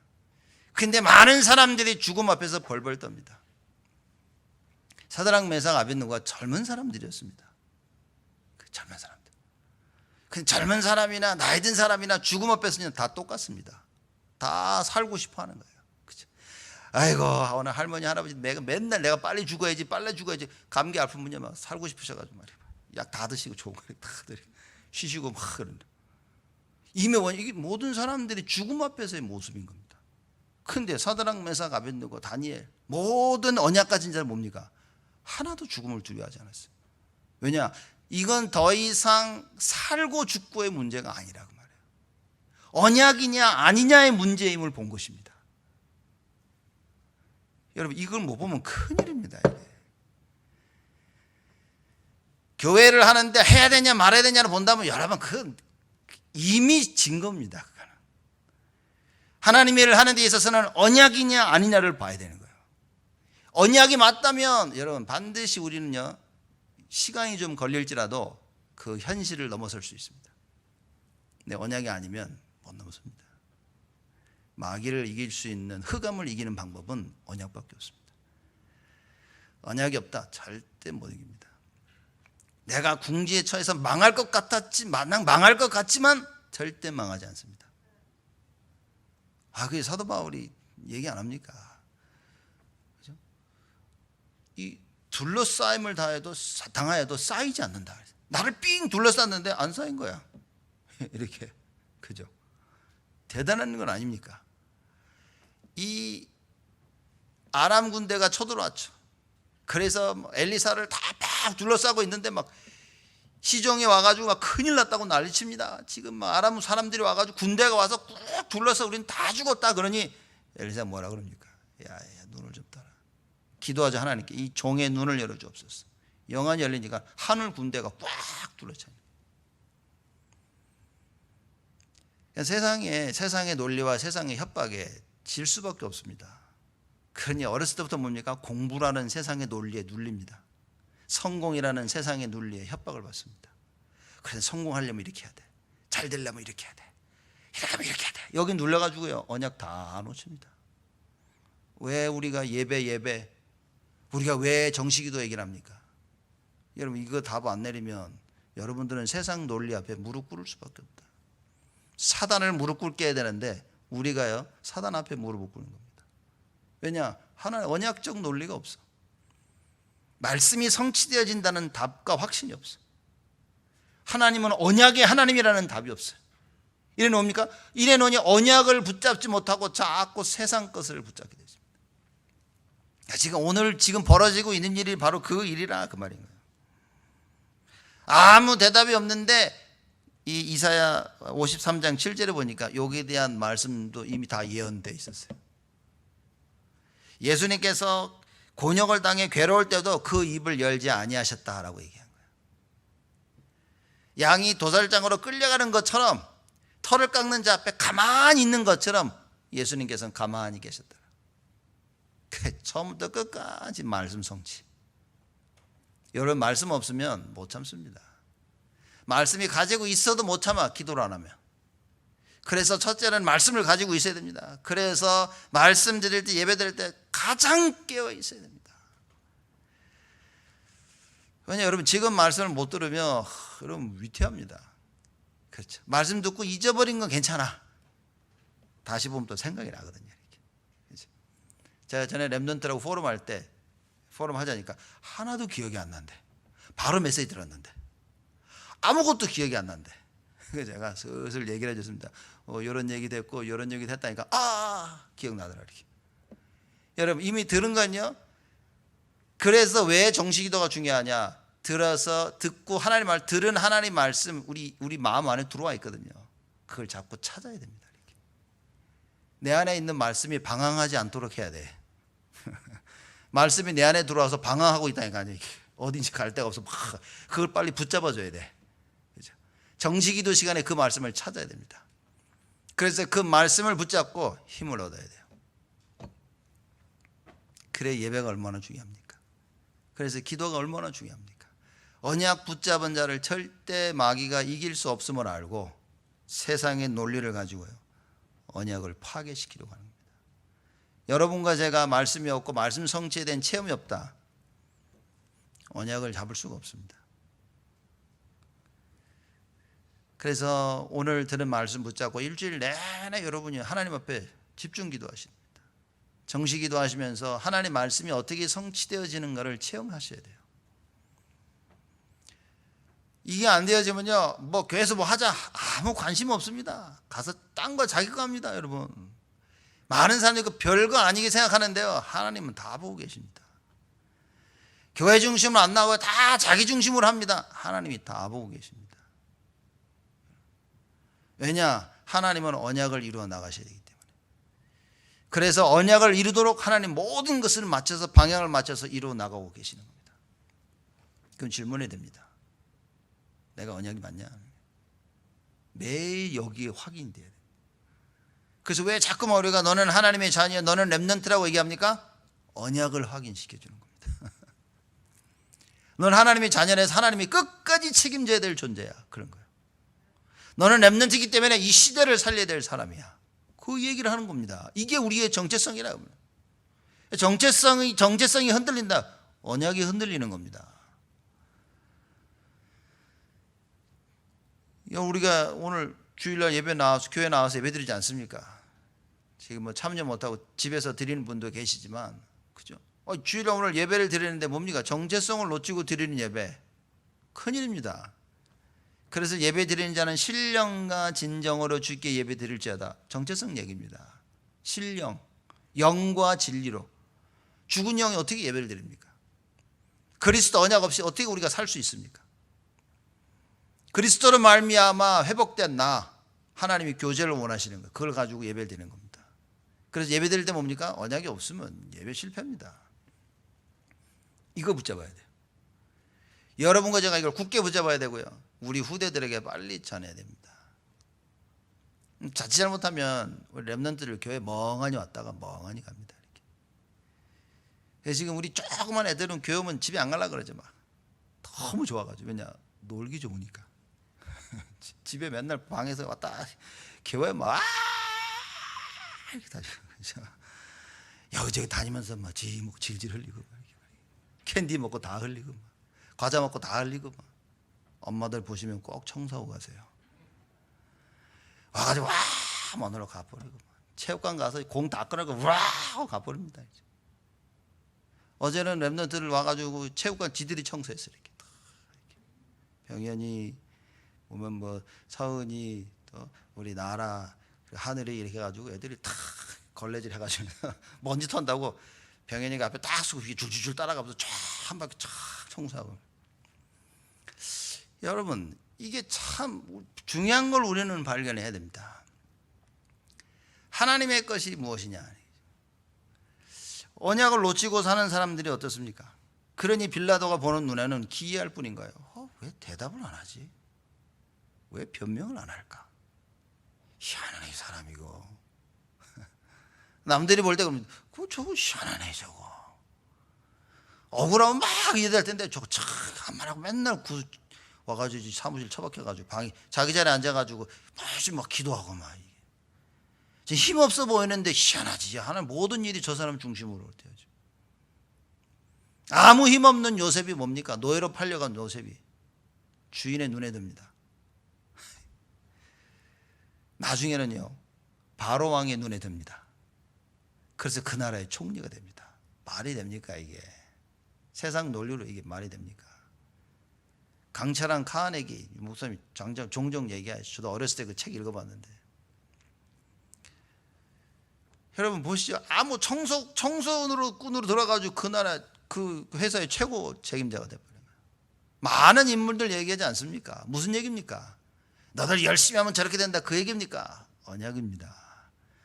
근데 많은 사람들이 죽음 앞에서 벌벌 떱니다. 사드락 메삭 아벳느고가 젊은 사람들이었습니다. 젊은 사람들. 근데 젊은 사람이나 나이 든 사람이나 죽음 앞에서는 다 똑같습니다. 다 살고 싶어 하는 거예요. 그죠? 아이고, 오늘 할머니 할아버지 맨날 내가 빨리 죽어야지 감기 아프면요 막 살고 싶으셔가지고 말이에요. 약 다 드시고 좋은 거 다 드리고 쉬시고 막 그런다. 이게 모든 사람들이 죽음 앞에서의 모습인 겁니다. 근데 사드락 메삭 아벳느고 다니엘 모든 언약 가진 자는 뭡니까? 하나도 죽음을 두려워하지 않았어요. 왜냐? 이건 더 이상 살고 죽고의 문제가 아니라고 말해요. 언약이냐 아니냐의 문제임을 본 것입니다. 여러분, 이걸 못 보면 큰일입니다. 이게. 교회를 하는데 해야 되냐 말아야 되냐를 본다면 여러분 그건 이미 진 겁니다. 그거는. 하나님의 일을 하는 데 있어서는 언약이냐 아니냐를 봐야 되는 거예요. 언약이 맞다면 여러분 반드시 우리는요, 시간이 좀 걸릴지라도 그 현실을 넘어설 수 있습니다. 근데 언약이 아니면 못 넘어섭니다. 마귀를 이길 수 있는, 흑암을 이기는 방법은 언약밖에 없습니다. 언약이 없다, 절대 못 이깁니다. 내가 궁지에 처해서 망할 것 같지만 절대 망하지 않습니다. 그게 사도 바울이 얘기 안 합니까? 그죠? 이 둘러싸임을 당하여도 쌓이지 않는다. 나를 삥 둘러쌌는데 안 쌓인 거야. 이렇게. 그죠? 대단한 건 아닙니까? 이 아람 군대가 쳐들어왔죠. 그래서 엘리사를 다 막 둘러싸고 있는데 막 시종이 와가지고 막 큰일 났다고 난리칩니다. 지금 막 아람 사람들이 와가지고 군대가 와서 꾹 둘러서 우리는 다 죽었다 그러니 엘리사가 뭐라 그럽니까? 야, 눈을 좀 떠라. 기도하자 하나님께 이 종의 눈을 열어주옵소서. 영안이 열리니까 하늘 군대가 꽉 둘러차요. 세상의 논리와 세상의 협박에 질 수밖에 없습니다. 그러니 어렸을 때부터 뭡니까? 공부라는 세상의 논리에 눌립니다. 성공이라는 세상의 논리에 협박을 받습니다. 그래서 성공하려면 이렇게 해야 돼. 잘 되려면 이렇게 해야 돼. 이렇게 하면 이렇게 해야 돼. 여기 눌러가지고요, 언약 다 놓칩니다. 왜 우리가 예배 우리가 왜 정식기도 얘기를 합니까? 여러분, 이거 답 안 내리면 여러분들은 세상 논리 앞에 무릎 꿇을 수밖에 없다. 사단을 무릎 꿇게 해야 되는데 우리가요, 사단 앞에 무릎을 꿇는 겁니다. 왜냐? 하나의 언약적 논리가 없어. 말씀이 성취되어진다는 답과 확신이 없어. 하나님은 언약의 하나님이라는 답이 없어요. 이래 놓습니까? 이래 놓으니 언약을 붙잡지 못하고 자꾸 세상 것을 붙잡게 되십니다. 지금 벌어지고 있는 일이 바로 그 일이라 그 말인 거예요. 아무 대답이 없는데 이 이사야 53장 7절에 보니까 여기에 대한 말씀도 이미 다 예언되어 있었어요. 예수님께서 곤욕을 당해 괴로울 때도 그 입을 열지 아니하셨다라고 얘기한 거예요. 양이 도살장으로 끌려가는 것처럼, 털을 깎는 자 앞에 가만히 있는 것처럼 예수님께서는 가만히 계셨다. 처음부터 끝까지 말씀 성취. 여러분, 말씀 없으면 못 참습니다. 말씀이 가지고 있어도 못 참아, 기도를 안 하면. 그래서 첫째는 말씀을 가지고 있어야 됩니다. 그래서 말씀 드릴 때, 예배 드릴 때 가장 깨어 있어야 됩니다. 왜냐, 여러분, 지금 말씀을 못 들으면 여러분 위태합니다. 그렇죠. 말씀 듣고 잊어버린 건 괜찮아. 다시 보면 또 생각이 나거든요. 이렇게. 그렇죠? 제가 전에 랩런트라고 포럼 하자니까 하나도 기억이 안 난대. 바로 메시지 들었는데 아무것도 기억이 안 난대. 그래서 제가 슬슬 얘기를 해줬습니다. 이런 얘기 됐고 이런 얘기 됐다니까 기억나더라 이렇게. 여러분, 이미 들은 건요. 그래서 왜 정식기도가 중요하냐? 듣고 하나님 말 들은 하나님 말씀 우리 마음 안에 들어와 있거든요. 그걸 자꾸 찾아야 됩니다. 이렇게. 내 안에 있는 말씀이 방황하지 않도록 해야 돼. 말씀이 내 안에 들어와서 방황하고 있다니까. 어딘지 갈 데가 없어. 그걸 빨리 붙잡아줘야 돼. 정식기도 시간에 그 말씀을 찾아야 됩니다. 그래서 그 말씀을 붙잡고 힘을 얻어야 돼요. 그래 예배가 얼마나 중요합니까? 그래서 기도가 얼마나 중요합니까? 언약 붙잡은 자를 절대 마귀가 이길 수 없음을 알고 세상의 논리를 가지고요, 언약을 파괴시키려고 하는 겁니다. 여러분과 제가 말씀이 없고 말씀 성취에 대한 체험이 없다, 언약을 잡을 수가 없습니다. 그래서 오늘 들은 말씀 붙잡고 일주일 내내 여러분이 하나님 앞에 집중 기도하십니다. 정시 기도하시면서 하나님 말씀이 어떻게 성취되어지는가를 체험하셔야 돼요. 이게 안 되어지면요, 뭐 교회에서 뭐 하자 아무 관심 없습니다. 가서 딴 거 자기 거 합니다. 여러분, 많은 사람들이 그 별거 아니게 생각하는데요, 하나님은 다 보고 계십니다. 교회 중심으로 안 나오고 다 자기 중심으로 합니다. 하나님이 다 보고 계십니다. 왜냐? 하나님은 언약을 이루어 나가셔야 되기 때문에. 그래서 언약을 이루도록 하나님 모든 것을 맞춰서, 방향을 맞춰서 이루어 나가고 계시는 겁니다. 그럼 질문해야 됩니다. 내가 언약이 맞냐? 매일 여기에 확인돼야 돼요. 그래서 왜 자꾸만 우리가 너는 하나님의 자녀야, 너는 렘넌트라고 얘기합니까? 언약을 확인시켜주는 겁니다. 너는 하나님의 자녀라서 하나님이 끝까지 책임져야 될 존재야, 그런 거예요. 너는 렘넌트이기 때문에 이 시대를 살려야 될 사람이야, 그 얘기를 하는 겁니다. 이게 우리의 정체성이라고 합니다. 정체성이 흔들린다, 언약이 흔들리는 겁니다. 우리가 오늘 주일날 예배 나와서, 교회 나와서 예배 드리지 않습니까? 지금 뭐 참여 못하고 집에서 드리는 분도 계시지만, 그죠? 주일날 오늘 예배를 드리는데 뭡니까? 정체성을 놓치고 드리는 예배, 큰일입니다. 그래서 예배 드리는 자는 신령과 진정으로 주께 예배 드릴지어다. 정체성 얘기입니다. 신령, 영과 진리로. 죽은 영이 어떻게 예배를 드립니까? 그리스도 언약 없이 어떻게 우리가 살 수 있습니까? 그리스도로 말미암아 회복된 나, 하나님이 교제를 원하시는 거, 그걸 가지고 예배를 드리는 겁니다. 그래서 예배 드릴 때 뭡니까? 언약이 없으면 예배 실패입니다. 이거 붙잡아야 돼요. 여러분과 제가 이걸 굳게 붙잡아야 되고요, 우리 후대들에게 빨리 전해야 됩니다. 자칫 잘못하면 우리 렘넌트들 교회 멍하니 왔다가 멍하니 갑니다. 이렇게. 그래서 지금 우리 조그만 애들은 교회 오면 집에 안 가려고 그러죠. 막 너무 좋아가지고. 왜냐? 놀기 좋으니까. 집에 맨날 방에서 왔다 교회 막 이렇게 다니죠. 여기저기 다니면서 막 질질 흘리고, 캔디 먹고 다 흘리고, 과자 먹고 다 흘리고. 엄마들 보시면 꼭 청소하고 가세요. 와가지고 와 먼으로 가버리고, 체육관 가서 공 다 꺼내고 와 하고 가버립니다. 어제는 랩런트들 와가지고 체육관 지들이 청소했어요. 이렇게 병현이 보면 뭐 서은이 또 우리 나라 하늘이 이렇게 해가지고 애들이 탁 걸레질 해가지고 먼지 턴다고 병현이가 앞에 딱 서고 줄줄줄 따라가면서 쫙 한 바퀴 쫙 청소하고. 여러분, 이게 참 중요한 걸 우리는 발견해야 됩니다. 하나님의 것이 무엇이냐? 언약을 놓치고 사는 사람들이 어떻습니까? 그러니 빌라도가 보는 눈에는 기이할 뿐인 거예요. 왜 대답을 안 하지? 왜 변명을 안 할까? 희한하네 이 사람이고. 남들이 볼 때 그러면 저거 희한하네 저거. 억울하면 막 이해될 텐데 저거 참 한말하고 맨날 와가지고 사무실 처박혀가지고 방에 자기 자리에 앉아가지고 막 기도하고 막 힘없어 보이는데 희한하지. 하나님 모든 일이 저 사람 중심으로 되어져. 아무 힘없는 요셉이 뭡니까? 노예로 팔려간 요셉이 주인의 눈에 듭니다. 나중에는요 바로 왕의 눈에 듭니다. 그래서 그 나라의 총리가 됩니다. 말이 됩니까 이게? 세상 논리로 이게 말이 됩니까? 강철한 카네기 목사님이 종종 얘기하시죠. 저도 어렸을 때 그 책 읽어봤는데, 여러분 보시죠. 아무 청소꾼으로 들어가지고 그 나라 그 회사의 최고 책임자가 돼버려요. 많은 인물들 얘기하지 않습니까? 무슨 얘기입니까? 너들 열심히 하면 저렇게 된다, 그 얘기입니까? 언약입니다.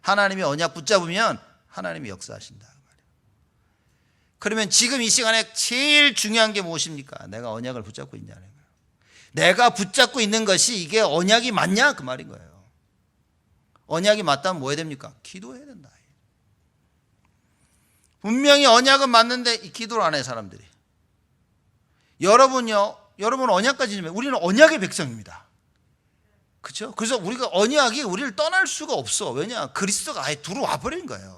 하나님이 언약 붙잡으면 하나님이 역사하신다. 그러면 지금 이 시간에 제일 중요한 게 무엇입니까? 내가 언약을 붙잡고 있냐는 거예요. 내가 붙잡고 있는 것이 이게 언약이 맞냐? 그 말인 거예요. 언약이 맞다면 뭐 해야 됩니까? 기도해야 된다. 분명히 언약은 맞는데 이 기도를 안 해요 사람들이. 여러분요 여러분 언약까지 지면 우리는 언약의 백성입니다. 그렇죠? 그래서 우리가 언약이 우리를 떠날 수가 없어. 왜냐? 그리스도가 아예 들어와 버린 거예요.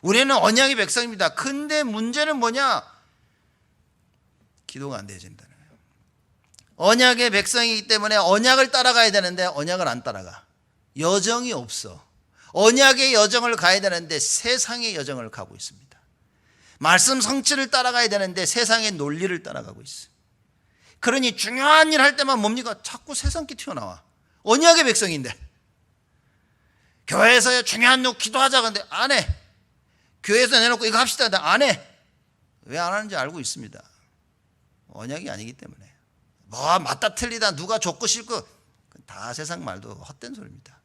우리는 언약의 백성입니다. 근데 문제는 뭐냐? 기도가 안 되어진다는 거예요. 언약의 백성이기 때문에 언약을 따라가야 되는데 언약을 안 따라가. 여정이 없어. 언약의 여정을 가야 되는데 세상의 여정을 가고 있습니다. 말씀 성취를 따라가야 되는데 세상의 논리를 따라가고 있어. 그러니 중요한 일 할 때만 뭡니까? 자꾸 세상께 튀어나와. 언약의 백성인데 교회에서 중요한 일 기도하자 근데 안 해. 교회에서 내놓고 이거 합시다 근데 안 해. 왜 안 하는지 알고 있습니다. 언약이 아니기 때문에. 뭐 맞다 틀리다 누가 좋고 싫고 다 세상 말도 헛된 소리입니다.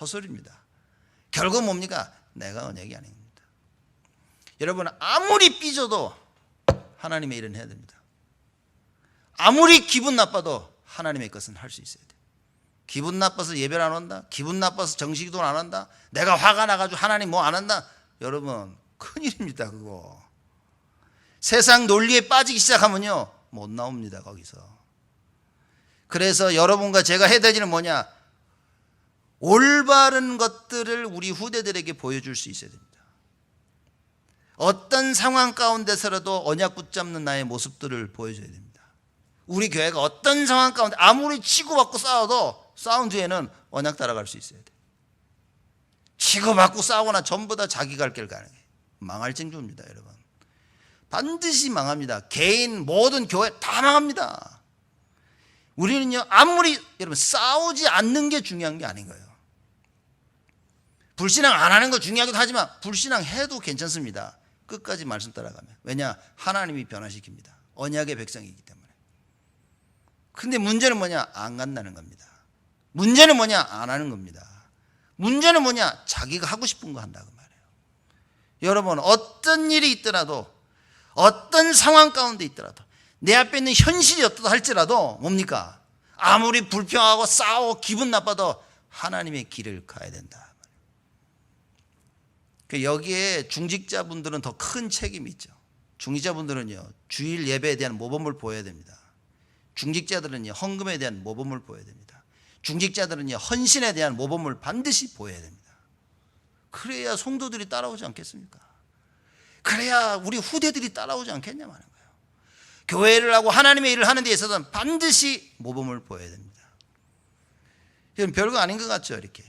헛소리입니다. 결국 뭡니까? 내가 언약이 아닙니다. 여러분 아무리 삐져도 하나님의 일은 해야 됩니다. 아무리 기분 나빠도 하나님의 것은 할 수 있어야 돼요. 기분 나빠서 예배를 안 한다? 기분 나빠서 정식기도를 안 한다? 내가 화가 나가지고 하나님 뭐 안 한다? 여러분 큰일입니다. 그거 세상 논리에 빠지기 시작하면요 못 나옵니다. 거기서. 그래서 여러분과 제가 해야 될 일은 뭐냐? 올바른 것들을 우리 후대들에게 보여줄 수 있어야 됩니다. 어떤 상황 가운데서라도 언약 붙잡는 나의 모습들을 보여줘야 됩니다. 우리 교회가 어떤 상황 가운데 아무리 치고받고 싸워도 싸운 뒤에는 언약 따라갈 수 있어야 돼. 치고받고 싸우거나 전부 다 자기 갈 길 가는 게 망할 징조입니다. 여러분 반드시 망합니다. 개인 모든 교회 다 망합니다. 우리는요 아무리 여러분 싸우지 않는 게 중요한 게 아닌 거예요. 불신앙 안 하는 거 중요하기도 하지만 불신앙 해도 괜찮습니다. 끝까지 말씀 따라가면. 왜냐? 하나님이 변화시킵니다. 언약의 백성이기 때문에. 근데 문제는 뭐냐? 안 간다는 겁니다. 문제는 뭐냐? 안 하는 겁니다. 문제는 뭐냐? 자기가 하고 싶은 거 한다고 말해요. 여러분 어떤 일이 있더라도 어떤 상황 가운데 있더라도 내 앞에 있는 현실이 어떻다 할지라도 뭡니까? 아무리 불평하고 싸우고 기분 나빠도 하나님의 길을 가야 된다. 여기에 중직자분들은 더 큰 책임이 있죠. 중직자분들은요 주일 예배에 대한 모범을 보여야 됩니다. 중직자들은요 헌금에 대한 모범을 보여야 됩니다. 중직자들은요 헌신에 대한 모범을 반드시 보여야 됩니다. 그래야 성도들이 따라오지 않겠습니까? 그래야 우리 후대들이 따라오지 않겠냐 말인 거예요. 교회를 하고 하나님의 일을 하는 데 있어서는 반드시 모범을 보여야 됩니다. 이건 별거 아닌 것 같죠. 이렇게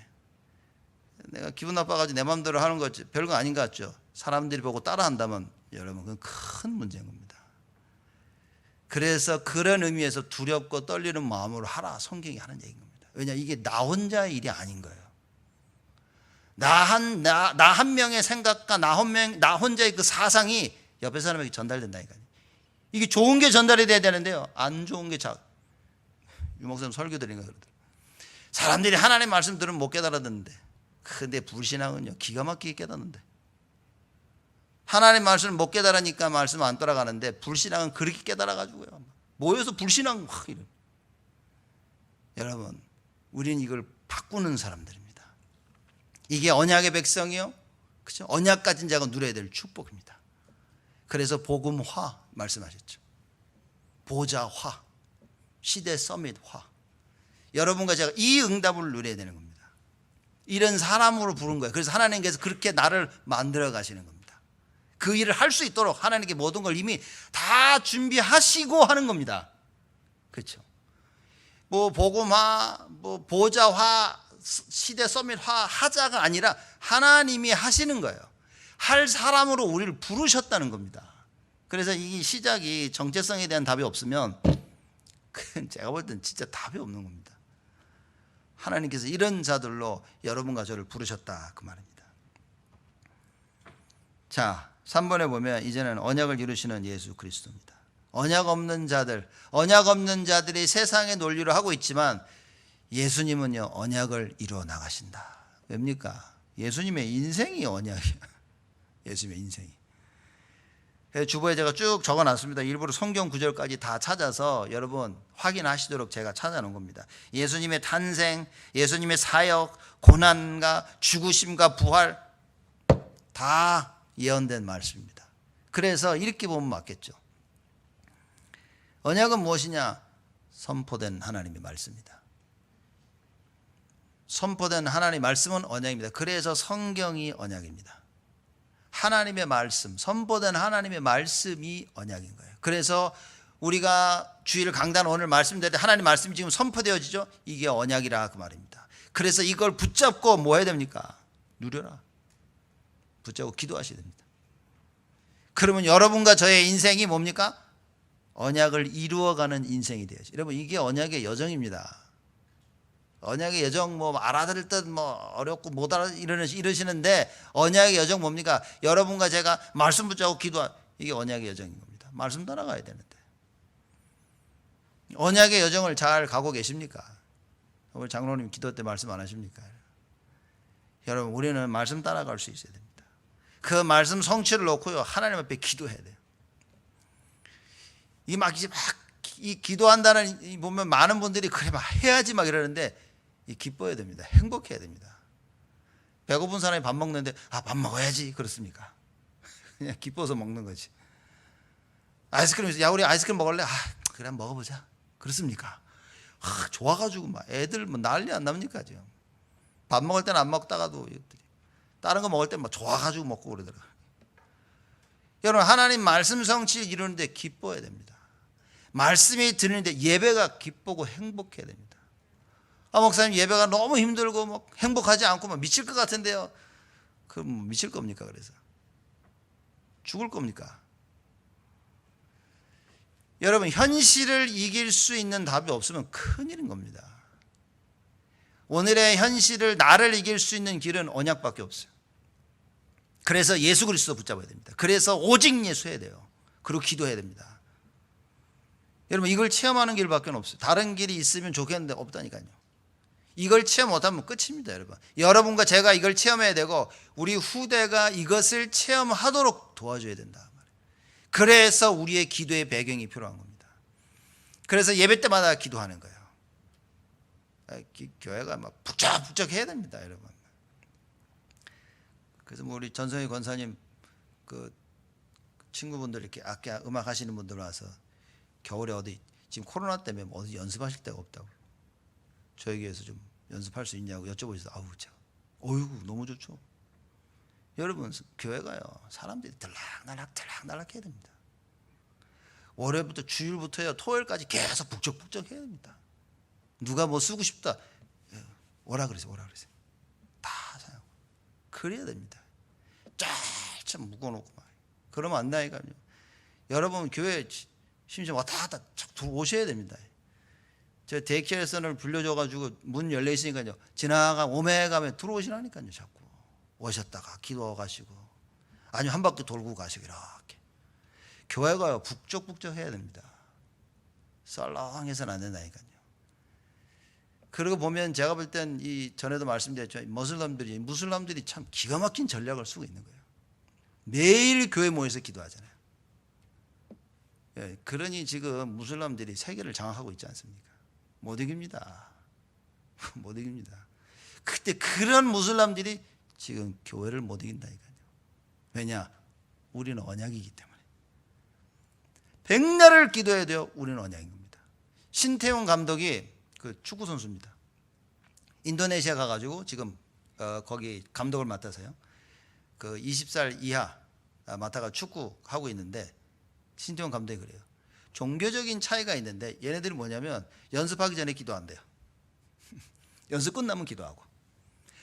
내가 기분 나빠가지고 내 마음대로 하는 거지 별거 아닌 것 같죠. 사람들이 보고 따라한다면 여러분 그건 큰 문제인 겁니다. 그래서 그런 의미에서 두렵고 떨리는 마음으로 하라 성경이 하는 얘기인 겁니다. 왜냐 이게 나 혼자의 일이 아닌 거예요. 나 한 명의 생각과 나 혼자의 그 사상이 옆에 사람에게 전달된다니까요. 이게 좋은 게 전달이 돼야 되는데요 안 좋은 게 유목사님 설교 드린 거 그러더라고요. 사람들이 하나님의 말씀 들으면 못 깨달았는데 근데 불신앙은요 기가 막히게 깨닫는데 하나님 말씀을 못 깨달으니까 말씀 안 따라가는데 불신앙은 그렇게 깨달아가지고요 모여서 불신앙 확 이래. 여러분 우리는 이걸 바꾸는 사람들입니다. 이게 언약의 백성이요 그렇죠? 언약 가진 자가 누려야 될 축복입니다. 그래서 복음화 말씀하셨죠. 보좌화 시대 서밋화 여러분과 제가 이 응답을 누려야 되는 겁니다. 이런 사람으로 부른 거예요. 그래서 하나님께서 그렇게 나를 만들어 가시는 겁니다. 그 일을 할 수 있도록 하나님께 모든 걸 이미 다 준비하시고 하는 겁니다. 그렇죠? 뭐 복음화, 뭐 보좌화, 시대 서밋화 하자가 아니라 하나님이 하시는 거예요. 할 사람으로 우리를 부르셨다는 겁니다. 그래서 이 시작이 정체성에 대한 답이 없으면 제가 볼 땐 진짜 답이 없는 겁니다. 하나님께서 이런 자들로 여러분과 저를 부르셨다 그 말입니다. 자 3번에 보면 이제는 언약을 이루시는 예수 그리스도입니다. 언약 없는 자들이 세상의 논리로 하고 있지만 예수님은요 언약을 이루어 나가신다. 왜입니까? 예수님의 인생이 언약이야. 예수님의 인생이. 주보에 제가 쭉 적어놨습니다. 일부러 성경 구절까지 다 찾아서 여러분 확인하시도록 제가 찾아놓은 겁니다. 예수님의 탄생, 예수님의 사역, 고난과 죽으심과 부활 다 예언된 말씀입니다. 그래서 이렇게 보면 맞겠죠. 언약은 무엇이냐? 선포된 하나님의 말씀입니다. 선포된 하나님의 말씀은 언약입니다. 그래서 성경이 언약입니다. 하나님의 말씀, 선포된 하나님의 말씀이 언약인 거예요. 그래서 우리가 주일 강단 오늘 말씀드릴 때 하나님 말씀이 지금 선포되어지죠. 이게 언약이라 그 말입니다. 그래서 이걸 붙잡고 뭐 해야 됩니까? 누려라. 붙잡고 기도하셔야 됩니다. 그러면 여러분과 저의 인생이 뭡니까? 언약을 이루어가는 인생이 되어야죠. 여러분, 이게 언약의 여정입니다. 언약의 여정 뭐 알아들을 듯 뭐 어렵고 못 알아 이러시는데 언약의 여정 뭡니까? 여러분과 제가 말씀 붙잡고 기도하, 이게 언약의 여정인 겁니다. 말씀 따라가야 되는데 언약의 여정을 잘 가고 계십니까? 오늘 장로님 기도 때 말씀 안 하십니까? 여러분, 우리는 말씀 따라갈 수 있어야 됩니다. 그 말씀 성취를 놓고요, 하나님 앞에 기도해야 돼요. 이 기도한다는, 보면 많은 분들이 그래 막 해야지 막 이러는데 기뻐해야 됩니다. 행복해야 됩니다. 배고픈 사람이 밥 먹는데 밥 먹어야지 그렇습니까? 그냥 기뻐서 먹는 거지. 아이스크림, 야 우리 아이스크림 먹을래? 그래 먹어보자 그렇습니까? 좋아가지고 막 애들 뭐 난리 안 납니까 지금. 밥 먹을 때는 안 먹다가도 다른 거 먹을 때 막 좋아가지고 먹고 그러더라고요. 여러분, 하나님 말씀 성취를 이루는데 기뻐해야 됩니다. 말씀이 들리는데 예배가 기쁘고 행복해야 됩니다. 목사님 예배가 너무 힘들고 뭐 행복하지 않고 막 미칠 것 같은데요. 그럼 미칠 겁니까? 그래서 죽을 겁니까? 여러분, 현실을 이길 수 있는 답이 없으면 큰일인 겁니다. 오늘의 현실을, 나를 이길 수 있는 길은 언약밖에 없어요. 그래서 예수 그리스도 붙잡아야 됩니다. 그래서 오직 예수 해야 돼요. 그리고 기도해야 됩니다. 여러분, 이걸 체험하는 길밖에 없어요. 다른 길이 있으면 좋겠는데 없다니까요. 이걸 체험 못하면 끝입니다. 여러분과 제가 이걸 체험해야 되고 우리 후대가 이것을 체험하도록 도와줘야 된다. 그래서 우리의 기도의 배경이 필요한 겁니다. 그래서 예배 때마다 기도하는 거예요. 교회가 막 북적북적 해야 됩니다, 여러분. 그래서 뭐 우리 전성희 권사님 그 친구분들 이렇게 악기 음악 하시는 분들 와서 겨울에 어디 지금 코로나 때문에 어디 연습하실 데가 없다고 저희 교회에서 좀 연습할 수 있냐고 여쭤보셔서 제가 어이구 너무 좋죠. 여러분, 교회가요 사람들이 들락날락 해야 됩니다. 월요일부터 주일부터요 토요일까지 계속 북적북적 해야 됩니다. 누가 뭐 쓰고 싶다 오라 그러세요. 다 사용. 그래야 됩니다. 쫙 묶어놓고 막 그러면 안 나니까요. 여러분, 교회 심지어 왔다 갔다 들어오셔야 됩니다. 저 데이케어선을 불려줘가지고 문 열려 있으니까요 오메가면 들어오시라니까요. 자꾸 오셨다가 기도하시고 아니면 한 바퀴 돌고 가시고 이렇게. 교회가요 북적북적 해야 됩니다. 썰렁해서는 안 된다니까요. 그리고 보면 제가 볼 땐 이 전에도 말씀드렸죠. 무슬람들이 참 기가 막힌 전략을 쓰고 있는 거예요. 매일 교회 모여서 기도하잖아요. 그러니 지금 무슬람들이 세계를 장악하고 있지 않습니까? 못 이깁니다. 못 이깁니다. 그때 그런 무슬람들이 지금 교회를 못 이긴다니까요. 왜냐? 우리는 언약이기 때문에. 백날을 기도해야 돼요. 우리는 언약인 겁니다. 신태용 감독이 그 축구 선수입니다. 인도네시아 가가지고 지금 거기 감독을 맡아서요. 그 20살 이하 맡아가 축구 하고 있는데 신태용 감독이 그래요. 종교적인 차이가 있는데 얘네들이 뭐냐면 연습하기 전에 기도한대요. 연습 끝나면 기도하고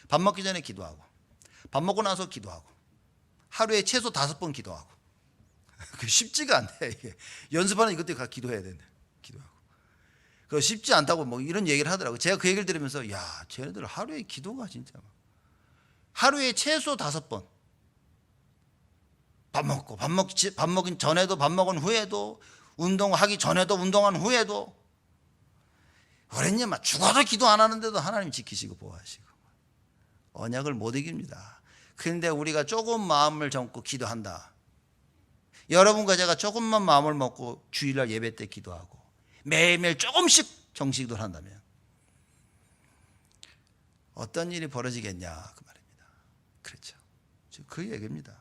밥 먹기 전에 기도하고 밥 먹고 나서 기도하고 하루에 최소 5번 기도하고 쉽지가 않네. 이게 연습하는 이것 때문에 기도해야 된대. 기도하고 그거 쉽지 않다고 뭐 이런 얘기를 하더라고요. 제가 그 얘기를 들으면서 쟤네들 하루에 기도가 진짜 하루에 최소 5번 밥 먹긴 전에도 밥 먹은 후에도 운동하기 전에도 운동한 후에도 그랬냐 막 죽어도 기도 안 하는데도 하나님 지키시고 보호하시고 언약을 못 이깁니다. 그런데 우리가 조금 마음을 접고 기도한다. 여러분과 제가 조금만 마음을 먹고 주일날 예배 때 기도하고 매일매일 조금씩 정식기도를 한다면 어떤 일이 벌어지겠냐 그 말입니다. 그렇죠. 그 얘기입니다.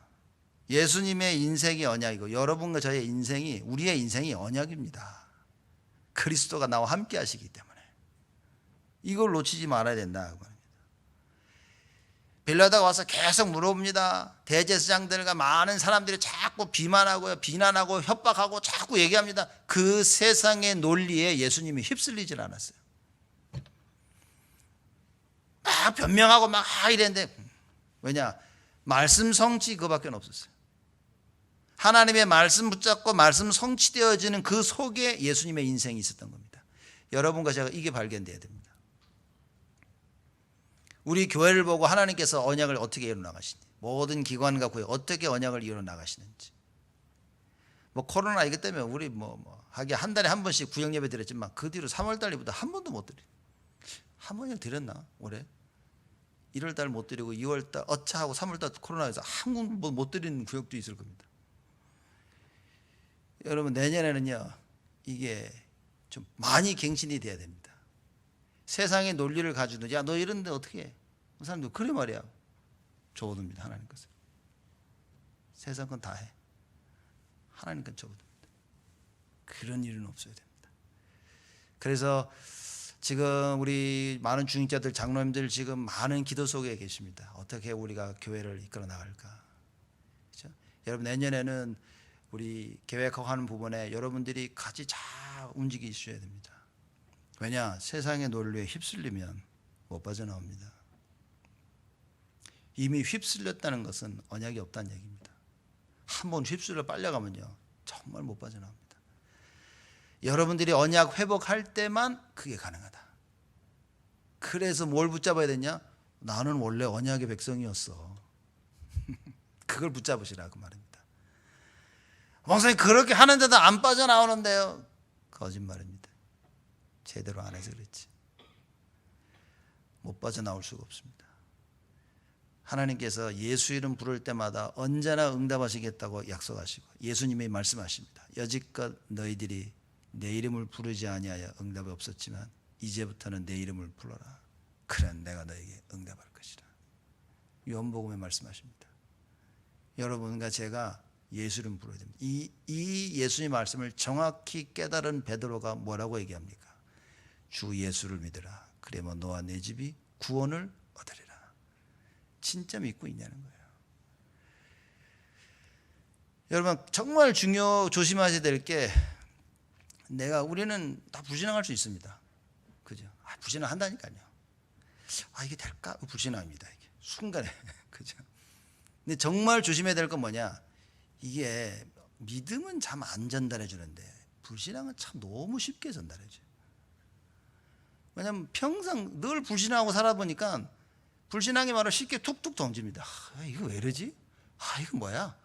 예수님의 인생이 언약이고 여러분과 저의 인생이 우리의 인생이 언약입니다. 그리스도가 나와 함께 하시기 때문에 이걸 놓치지 말아야 된다. 빌라도가 와서 계속 물어봅니다. 대제사장들과 많은 사람들이 자꾸 비난하고 협박하고 자꾸 얘기합니다. 그 세상의 논리에 예수님이 휩쓸리질 않았어요. 막 변명하고 막 이랬는데, 왜냐? 말씀 성취 그거밖에 없었어요. 하나님의 말씀 붙잡고 말씀 성취되어지는 그 속에 예수님의 인생이 있었던 겁니다. 여러분과 제가 이게 발견돼야 됩니다. 우리 교회를 보고 하나님께서 언약을 어떻게 이루어나가시는지, 모든 기관과 교회 어떻게 언약을 이루어나가시는지. 뭐 코로나 이것 때문에 우리 하긴 한 달에 한 번씩 구역 예배 드렸지만 그 뒤로 3월 달부터 한 번도 못 드려요. 한 번이나 드렸나 올해? 1월 달 못 드리고 2월 달 어차하고 3월 달 코로나에서 한 번 못 드리는 구역도 있을 겁니다. 여러분 내년에는요 이게 좀 많이 갱신이 돼야 됩니다. 세상의 논리를 가지고 야 너 이런데 어떻게 해? 그 사람도 그래 말이야. 접어둡니다. 하나님 것을. 세상 건 다 해. 하나님 건 접어둡니다. 그런 일은 없어야 됩니다. 그래서 지금 우리 많은 중직자들 장로님들 지금 많은 기도 속에 계십니다. 어떻게 우리가 교회를 이끌어 나갈까? 그렇죠? 여러분 내년에는 우리 계획하는 부분에 여러분들이 같이 잘 움직이셔야 됩니다. 왜냐? 세상의 논리에 휩쓸리면 못 빠져나옵니다. 이미 휩쓸렸다는 것은 언약이 없다는 얘기입니다. 한번 휩쓸려 빨려가면요 정말 못 빠져나옵니다. 여러분들이 언약 회복할 때만 그게 가능하다. 그래서 뭘 붙잡아야 되냐? 나는 원래 언약의 백성이었어. 그걸 붙잡으시라 그 말입니다. 목사님 그렇게 하는데도 안 빠져나오는데요. 거짓말입니다. 제대로 안 해서 그렇지. 못 빠져나올 수가 없습니다. 하나님께서 예수 이름 부를 때마다 언제나 응답하시겠다고 약속하시고 예수님이 말씀하십니다. 여지껏 너희들이 내 이름을 부르지 아니하여 응답이 없었지만 이제부터는 내 이름을 불러라. 그럼 내가 너에게 응답할 것이라. 요한복음에 말씀하십니다. 여러분과 제가 예수 이름 부르야 됩니다. 이 예수님 말씀을 정확히 깨달은 베드로가 뭐라고 얘기합니까? 주 예수를 믿으라. 그러면 너와 내 집이 구원을 얻으리라. 진짜 믿고 있냐는 거예요. 여러분 정말 조심하셔야 될 게 우리는 다 불신앙할 수 있습니다. 그죠? 불신앙 한다니까요. 이게 될까? 불신앙입니다. 이게 순간에 그죠? 근데 정말 조심해야 될 건 뭐냐? 이게 믿음은 참 안 전달해 주는데 불신앙은 참 너무 쉽게 전달해 줘요. 왜냐하면 평생 늘 불신앙하고 살아보니까 불신앙의 말을 쉽게 툭툭 던집니다. 이거 왜 이러지? 이거 뭐야?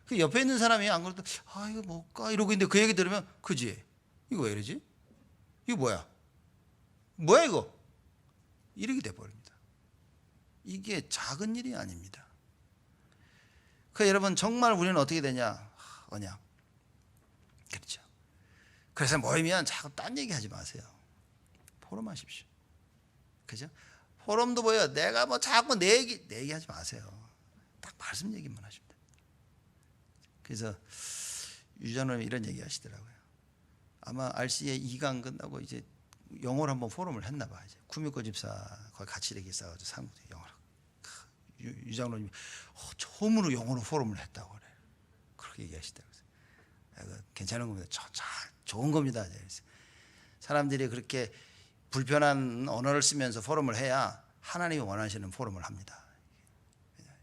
그 옆에 있는 사람이 안 그래도 이거 뭘까? 이러고 있는데 그 얘기 들으면 그지? 이거 왜 이러지? 이거 뭐야? 뭐야 이거? 이렇게 돼버립니다. 이게 작은 일이 아닙니다. 여러분 정말 우리는 어떻게 되냐? 언약. 그렇죠. 그래서 모이면 자꾸 딴 얘기하지 마세요. 포럼하십시오. 그죠? 포럼도 뭐예요? 내가 자꾸 내 얘기하지 마세요. 딱 말씀 얘기만 하십니다. 그래서 유장로님 이런 얘기 하시더라고요. 아마 RC의 2강 끝나고 이제 영어로 한번 포럼을 했나 봐. 이제 구미코 집사 거기 같이 이렇게 있어가지고 상무도 영어로. 유장로님이 처음으로 영어로 포럼을 했다고 그래요. 그렇게 얘기하시더라고요. 괜찮은 겁니다. 좋은 겁니다. 사람들이 그렇게 불편한 언어를 쓰면서 포럼을 해야 하나님이 원하시는 포럼을 합니다.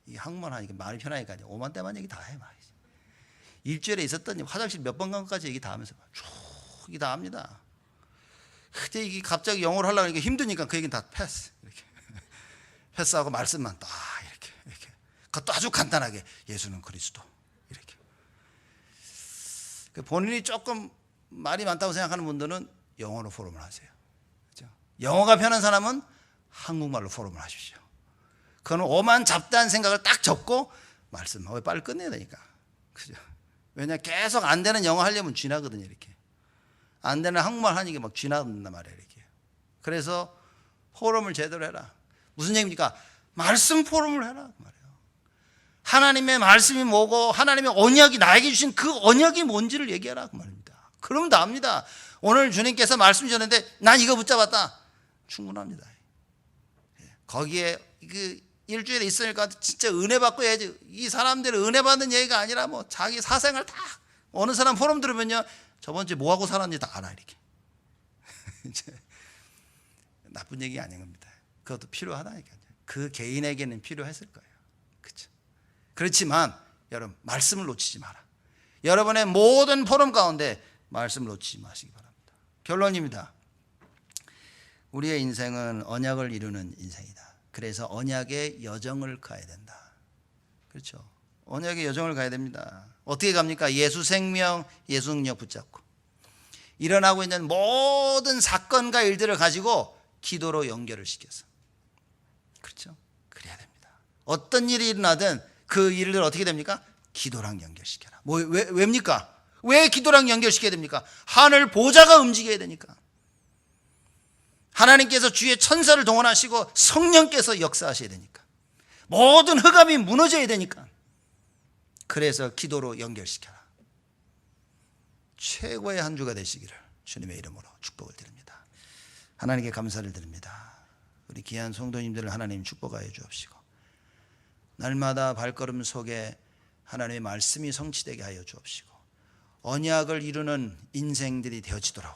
이 한국말 하니까 말이 편하니까 5만 대만 얘기 다 해. 일주일에 있었던 화장실 몇 번 간 것까지 얘기 다 하면서 쭉 얘기 다 합니다. 그때 이게 갑자기 영어로 하려고 하니까 힘드니까 그 얘기는 다 패스. 이렇게 패스하고 말씀만 딱 이렇게. 그것도 아주 간단하게 예수는 그리스도 이렇게. 본인이 조금 말이 많다고 생각하는 분들은 영어로 포럼을 하세요. 그렇죠? 영어가 편한 사람은 한국말로 포럼을 하십시오. 그건 오만 잡다한 생각을 딱 접고 말씀하고 빨리 끝내야 되니까. 그죠? 왜냐 계속 안 되는 영어 하려면 쥐나거든요. 이렇게 안 되는 한국말 하니까 막 쥐나든단 말이에요. 이렇게. 그래서 포럼을 제대로 해라. 무슨 얘기입니까? 말씀 포럼을 해라 그 말이에요. 하나님의 말씀이 뭐고 하나님의 언약이 나에게 주신 그 언약이 뭔지를 얘기하라 그 말입니다. 그러면 다 압니다. 오늘 주님께서 말씀 주셨는데 난 이거 붙잡았다. 충분합니다. 거기에 그 일주일에 있으니까 진짜 은혜 받고 해야지. 이 사람들은 은혜 받는 얘기가 아니라 뭐 자기 사생활 다 어느 사람 포럼 들으면요 저번 주에 뭐 하고 살았는지 다 알아 이렇게. 나쁜 얘기 아닌 겁니다. 그것도 필요하다니까요. 그 개인에게는 필요했을 거예요. 그렇죠? 그렇지만 여러분 말씀을 놓치지 마라. 여러분의 모든 포럼 가운데 말씀을 놓치지 마시기 바랍니다. 결론입니다. 우리의 인생은 언약을 이루는 인생이다. 그래서 언약의 여정을 가야 된다. 그렇죠? 언약의 여정을 가야 됩니다. 어떻게 갑니까? 예수 생명, 예수 능력 붙잡고 일어나고 있는 모든 사건과 일들을 가지고 기도로 연결을 시켜서. 그렇죠? 그래야 됩니다. 어떤 일이 일어나든 그 일을 어떻게 됩니까? 기도랑 연결시켜라. 왜입니까? 왜 기도랑 연결시켜야 됩니까? 하늘 보좌가 움직여야 되니까. 하나님께서 주의 천사를 동원하시고 성령께서 역사하셔야 되니까. 모든 흑암이 무너져야 되니까. 그래서 기도로 연결시켜라. 최고의 한 주가 되시기를 주님의 이름으로 축복을 드립니다. 하나님께 감사를 드립니다. 우리 귀한 성도님들을 하나님 축복하여 주옵시고 날마다 발걸음 속에 하나님의 말씀이 성취되게 하여 주옵시고 언약을 이루는 인생들이 되어지도록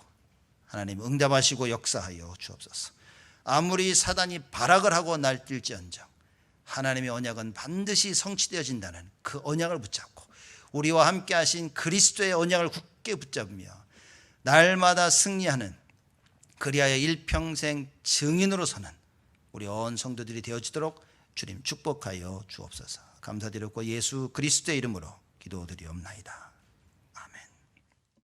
하나님 응답하시고 역사하여 주옵소서. 아무리 사단이 발악을 하고 날뛸지언정 하나님의 언약은 반드시 성취되어진다는 그 언약을 붙잡고 우리와 함께 하신 그리스도의 언약을 굳게 붙잡으며 날마다 승리하는 그리하여 일평생 증인으로 서는 우리 온 성도들이 되어지도록 주님 축복하여 주옵소서. 감사드렸고 예수 그리스도의 이름으로 기도드리옵나이다.